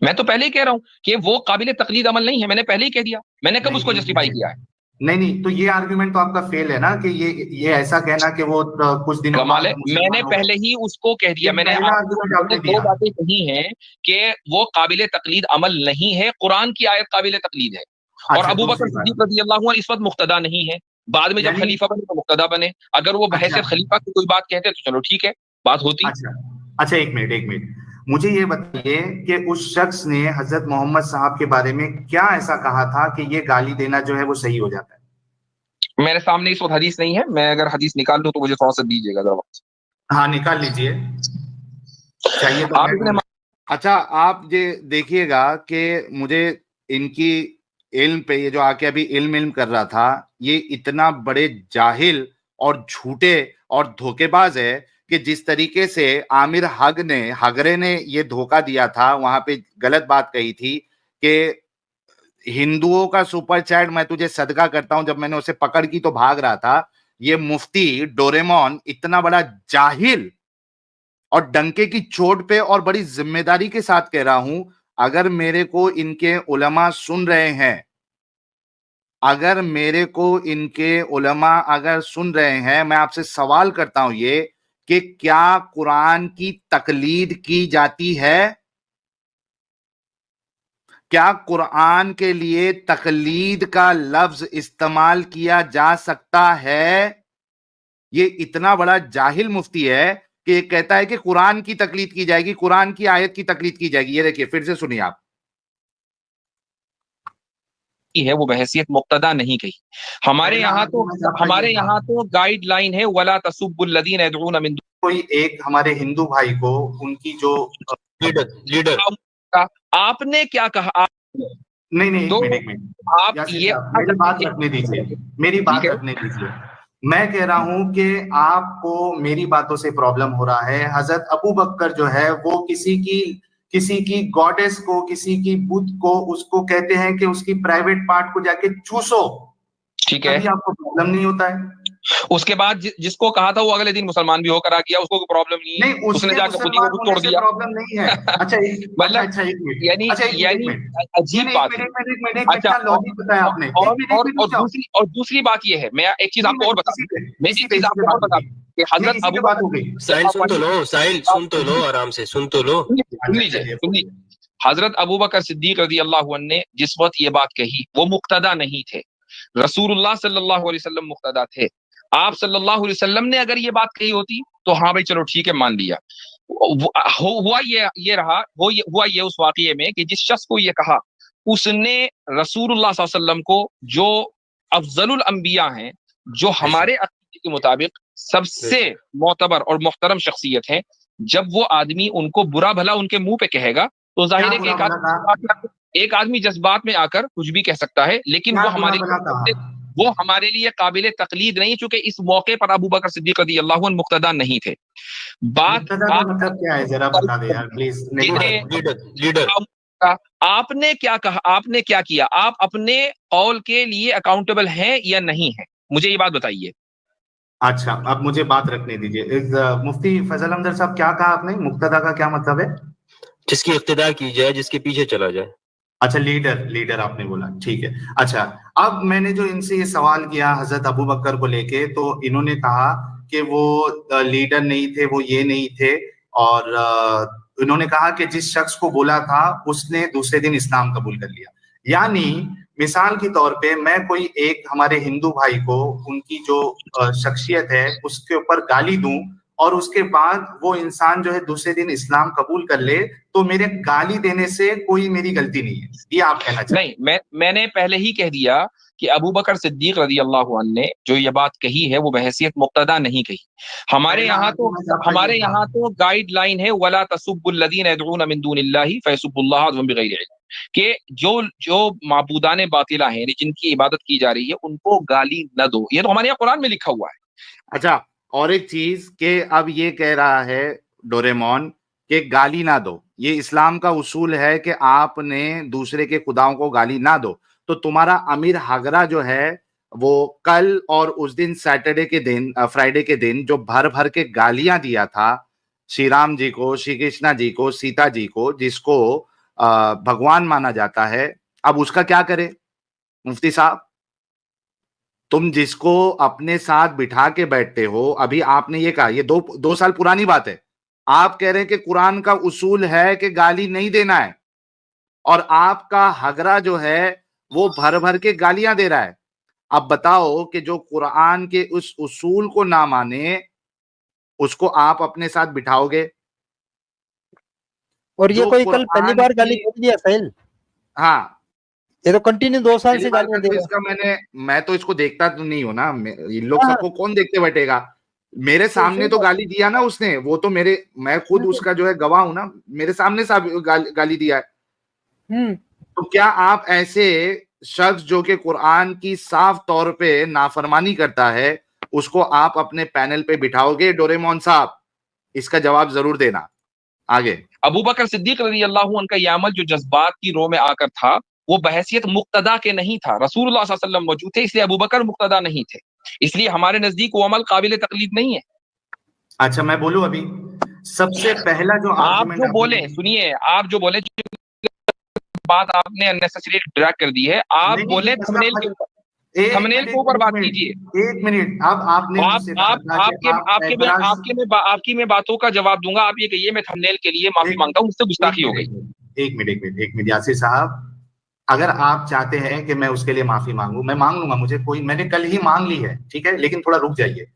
S9: मैं तो पहले ही कह रहा हूँ कि वो काबिल तकलीद अमल नहीं है, मैंने पहले ही कह दिया। मैंने कब उसको जस्टिफाई किया है?
S3: नहीं, तो ये आर्ग्यूमेंट तो आपका फेल है ना, कि ये ऐसा कहना कि वो कुछ दिनों
S9: कमाल
S3: बाद
S9: है,
S3: मुसलमान
S9: मैंने
S3: हो
S9: पहले ही उसको कह दिया।
S3: ये
S9: मैंने
S3: पहला
S9: आपको
S3: आर्गुमेंट आपने
S9: दो
S3: दिया।
S9: बातें कही हैं कि वो काबिल तकलीद अमल नहीं है, कुरान की आयत काबिल तकलीद है। और
S3: अच्छा,
S9: अबू बकर
S3: दूसरी बात,
S9: सिद्दीक रज़ी अल्लाहु अन्हु इस वक्त मुक्तदा नहीं है, बाद में जब
S3: यानी
S9: खलीफा बने तो मुक्तदा बने। अगर वो
S3: अच्छा
S9: बहैसियत खलीफा की कोई बात कहते तो चलो ठीक है, बात होती।
S3: अच्छा, एक मिनट, मुझे ये बताइए कि उस शख्स ने हजरत मोहम्मद साहब के बारे में क्या ऐसा कहा था कि ये गाली देना जो है वो सही हो जाता है?
S9: मेरे सामने इस वक्त हदीस नहीं है, मैं अगर हदीस निकाल लूं तो मुझे थोड़ा सा दीजिएगा जरा वक्त।
S3: हाँ, निकाल लीजिए, चाहिए तो
S9: आप
S3: मैं
S9: इतने
S3: अच्छा, आप ये देखिएगा कि मुझे इनकी इल्म पे, ये जो आके अभी इल्म कर रहा था, ये इतना बड़े जाहिल और झूठे और धोखेबाज है कि जिस तरीके से आमिर हगरे ने ये धोखा दिया था, वहां पे गलत बात कही थी कि हिंदुओं का सुपर चैट मैं तुझे सदका करता हूं, जब मैंने उसे पकड़ की तो भाग रहा था। ये मुफ्ती डोरेमोन इतना बड़ा जाहिल और डंके की चोट पे और बड़ी जिम्मेदारी के साथ कह रहा हूं, अगर मेरे को इनके उलमा सुन रहे हैं, अगर मेरे को इनके उलमा अगर सुन रहे हैं, मैं आपसे सवाल करता हूं ये कि क्या कुरान की तकलीद की जाती है? क्या कुरान के लिए तकलीद का लफ्ज इस्तेमाल किया जा सकता है? ये इतना बड़ा जाहिल मुफ्ती है कि ये कहता है कि कुरान की तकलीद की जाएगी, कुरान की आयत की तकलीद की जाएगी। ये देखिए, फिर से सुनिए आप।
S9: है वो बहैसियत मुक्तदा नहीं कही। हमारे यहाँ तो गाइडलाइन है, वला तसुब्बुल्लज़ीना यदऊना मिन
S3: कोई एक हमारे हिंदू भाई को उनकी जो लीडर
S9: आपने क्या कहा?
S3: नहीं,
S9: तो
S3: एक मिनट
S9: आप
S3: यासिर
S9: ये
S3: साहब, मेरी बात रखने दीजिए, मेरी बात
S9: ठीक है।
S3: रखने दीजिए। मैं कह रहा हूं कि आपको मेरी बातों से प्रॉब्लम हो रहा है। हजरत अबू बकर जो है वो किसी की गॉडेस को, किसी की बुत को, उसको कहते हैं कि उसकी प्राइवेट पार्ट को जाके चूसो,
S9: ठीक है।
S3: कभी आपको प्रॉब्लम नहीं होता है?
S9: उसके बाद जिसको कहा था वो अगले दिन मुसलमान भी होकर आ गया, उसको कोई प्रॉब्लम नहीं है।
S3: नहीं,
S9: उसने
S3: उसके
S9: जाकर खुद ही
S3: मुसलमान
S9: को
S3: होने
S9: तोड़
S3: से
S9: दिया।
S3: प्रॉब्लम नहीं है। अच्छा,
S9: मतलब
S3: एक मिनट,
S9: यानी
S3: अच्छा, एक मिनट,
S9: अजीब बात है।
S3: एक मिनट
S9: अच्छा,
S3: का लॉजिक बताया आपने।
S9: और दूसरी बात ये है, मैं एक चीज आपको और बता दूं, मैं एक चीज आपको और बता दूं कि हजरत अबू
S3: बात हो गई।
S10: साहिल सुन तो लो, साहिल सुन तो लो, आराम से सुन तो लो।
S9: सुन लीजिए। हजरत अबू बकर सिद्दीक रज़ी अल्लाहु अन्हु ने जिस वक्त ये बात कही, वो मुक्तदा नहीं थे, रसूलुल्लाह सल्लल्लाहु अलैहि वसल्लम मुक्तदा थे। आप सल्लल्लाहु अलैहि वसल्लम ने अगर ये बात कही होती तो हाँ भाई चलो ठीक है, मान लिया। हुआ ये उस वाकये में कि जिस शख्स को ये कहा, उसने रसूलुल्लाह सल्लल्लाहु अलैहि वसल्लम को, जो अफजलुल अंबिया हैं, जो हमारे अकीदे के मुताबिक सबसे मोतबर और मोहतरम शख्सियत है, जब वो आदमी उनको बुरा भला उनके मुंह पे कहेगा तो जाहिर है कि एक आदमी जज्बात में आकर कुछ भी कह सकता है, लेकिन वो हमारे लिए काबिल तकलीद नहीं, चूंकि इस मौके पर अबू बकर सिद्दीक रज़ी अल्लाहु अन्हु मुक्तदा नहीं थे। बात
S3: मतलब क्या है, जरा बता दे यार प्लीज।
S10: लीडर
S9: आपने क्या कहा, आपने क्या किया, आप अपने कौल के लिए अकाउंटेबल हैं या नहीं है, मुझे ये बात बताइए।
S3: अच्छा, अब मुझे बात रखने दीजिए। मुफ्ती फजल अहमद साहब, क्या कहा आपने? मुक्तदा का क्या मतलब है?
S10: जिसकी इक्तिदा की जाए, जिसके पीछे चला जाए।
S3: अच्छा, लीडर आपने बोला, ठीक है। अच्छा, अब मैंने जो इनसे ये सवाल किया हजरत अबू बकर को लेके, तो इन्होंने कहा कि वो लीडर नहीं थे, वो ये नहीं थे, और इन्होंने कहा कि जिस शख्स को बोला था उसने दूसरे दिन इस्लाम कबूल कर लिया। यानी मिसाल के तौर पे मैं कोई एक हमारे हिंदू भाई को उनकी जो शख्सियत है उसके ऊपर गाली दूं, और उसके बाद वो इंसान जो है दूसरे दिन इस्लाम कबूल कर ले, तो मेरे गाली देने से कोई मेरी गलती नहीं है, ये आप कहना चाहते हैं?
S9: नहीं, मैंने पहले ही कह दिया कि अबू बकर सिद्दीक रज़ी अल्लाहु अन्हु ने जो ये बात कही है वो बहैसियत मुक्तदा नहीं कही। हमारे यहाँ तो गाइडलाइन है, वला तसुब्बुल्लज़ीना यदऊना मिन दूनिल्लाहि फयसुब्बुल्लाह अदवन बिगैरि इल्म, कि जो माबूदाने बातिला हैं, जिनकी इबादत की जा रही है, उनको गाली न दो। ये तो हमारे यहाँ कुरान में लिखा हुआ है।
S3: अच्छा, और एक चीज के अब ये कह रहा है डोरेमोन कि गाली ना दो, ये इस्लाम का उसूल है कि आपने दूसरे के खुदाओं को गाली ना दो। तो तुम्हारा अमीर हगरा जो है वो कल और उस दिन सैटरडे के दिन, फ्राइडे के दिन जो भर भर के गालियां दिया था श्री राम जी को, श्री कृष्णा जी को, सीता जी को, जिसको भगवान माना जाता है, अब उसका क्या करे मुफ्ती साहब? तुम जिसको अपने साथ बिठा के बैठते हो, अभी आपने ये कहा, ये दो साल पुरानी बात है, आप कह रहे हैं कि कुरान का उसूल है कि गाली नहीं देना है, और आपका हगरा जो है वो भर भर के गालियां दे रहा है। अब बताओ कि जो कुरान के उस उसूल को ना माने उसको आप अपने साथ बिठाओगे?
S7: और ये
S3: जो
S7: कोई कल पहली
S3: कुरान
S7: बार गाली
S3: की,
S7: दे दिया साहिल?
S3: हाँ,
S7: ये तो कंटिन्यू 2 साल
S3: पहली
S7: से
S3: बार
S7: गालियां
S3: का
S7: दे
S3: तो
S7: रहा
S3: इसका मैं तो इसको देखता तो नहीं हूं ना, इन लोग
S7: हाँ।
S3: सबको कौन देखते बैठेगा? मेरे सामने तो गाली दिया ना उसने, वो तो मैं खुद उसका जो है गवाह हूं ना, मेरे सामने गाली दिया है। तो क्या आप ऐसे शख्स जो कि कुरान की साफ तौर पे नाफरमानी करता है, उसको आप अपने पैनल पे बिठाओगे? डोरेमोन साहब, इसका जवाब जरूर देना। आगे।
S9: अबू बकर सिद्दीक रज़ी अल्लाहु अन्हु का ये अमल जो जज्बात की रो में आकर था, वो बहैसियत मुक्तदा के नहीं था। रसूलुल्लाह सल्लल्लाहु अलैहि वसल्लम मौजूद थे, इसलिए अबू बकर मुक्तदा नहीं थे, इसलिए हमारे नजदीक वो अमल काबिल तकलीद नहीं है।
S3: अच्छा, मैं बोलूं अभी सबसे पहला जो
S9: आप
S3: आर्गुमेंट
S9: जो बोले, सुनिए, आप जो बोले बात आपने अननेसेसरी ड्रैग कर दी है। आप बोले थंबनेल के ऊपर, थंबनेल के ऊपर बात कीजिए।
S3: एक मिनट, अब आपने मुझसे कहा था कि
S9: आपकी मैं बातों का जवाब दूंगा। आप ये कहिए मैं थंबनेल के लिए माफी मांगता हूँ, मुझसे गुस्ताखी हो गई।
S3: एक मिनट यासिर साहब, अगर आप चाहते हैं कि मैं उसके लिए माफी मांगू, मैं मांग लूंगा, मैंने कल ही मांग ली है, ठीक है, लेकिन थोड़ा रुक जाइए।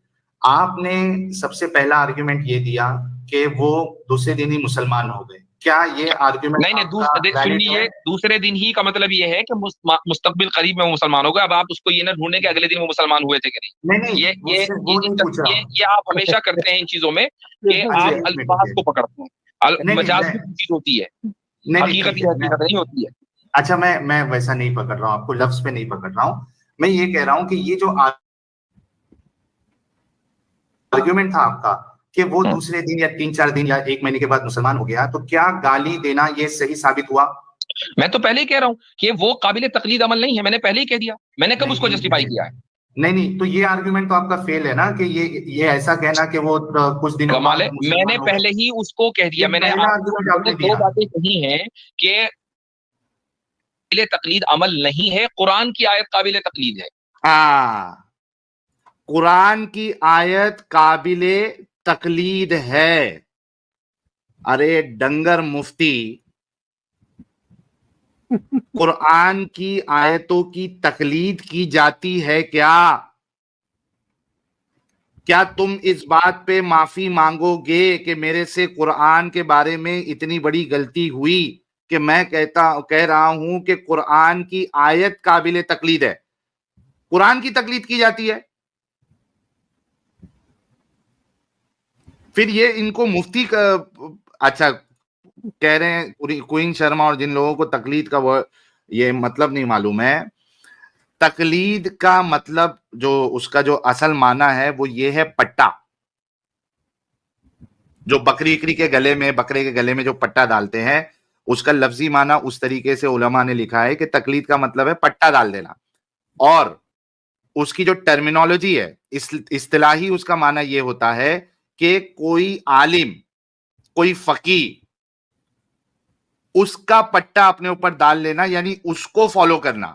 S3: आपने सबसे पहला आर्ग्यूमेंट ये दिया कि वो दूसरे दिन ही मुसलमान हो गए। क्या ये आर्ग्यूमेंट
S9: नहीं, सुनिए, दूसरे दिन ही का मतलब ये है कि मुस्तकबिल करीब में वो मुसलमान हो गए। अब आप उसको ये ना ढूंढने के अगले दिन वो मुसलमान हुए थे कि नहीं। ये आप हमेशा करते हैं इन चीजों में कि आप अल्फाज को पकड़ते हैं। मजाज भी चीज होती है, हकीकत नहीं होती है।
S3: अच्छा, मैं वैसा नहीं पकड़ रहा हूँ, आपको लफ्ज पे नहीं पकड़ रहा हूँ। मैं ये कह रहा हूँ कि ये जो आर्ग्यूमेंट था आपका कि वो दूसरे दिन या 3-4 दिन या 1 महीने के बाद मुसलमान हो गया, तो क्या गाली देना ये सही साबित हुआ?
S9: मैं तो पहले ही कह रहा हूँ कि वो काबिल तकलीद अमल नहीं है, मैंने पहले ही कह दिया। मैंने कब उसको जस्टिफाई किया है?
S3: नहीं, तो ये आर्ग्यूमेंट तो आपका फेल है ना, कि ये ऐसा कहना कि वो कुछ दिनों
S9: कमाल है, मैंने पहले ही उसको कह दिया। मैंने दो बातें कही हैं कि काबिल तकलीद अमल नहीं है, कुरान की आयत काबिल तकलीद है।
S3: कुरान की आयत काबिले तकलीद है। अरे डंगर मुफ्ती, कुरान की आयतों की तकलीद की जाती है क्या? क्या तुम इस बात पे माफी मांगोगे कि मेरे से कुरान के बारे में इतनी बड़ी गलती हुई कि मैं कह रहा हूं कि कुरान की आयत काबिले तकलीद है, कुरान की तकलीद की जाती है? फिर ये इनको मुफ्ती का, अच्छा कह रहे हैं क्वीन शर्मा, और जिन लोगों को तकलीद का वो ये मतलब नहीं मालूम है, तकलीद का मतलब जो उसका जो असल माना है वो ये है पट्टा, जो बकरे के गले में जो पट्टा डालते हैं, उसका लफ्जी माना उस तरीके से उलमा ने लिखा है कि तकलीद का मतलब है पट्टा डाल देना। और उसकी जो टर्मिनोलॉजी है, इस्तिलाही उसका माना ये होता है कि कोई आलिम, कोई फकीह, उसका पट्टा अपने ऊपर डाल लेना, यानी उसको फॉलो करना।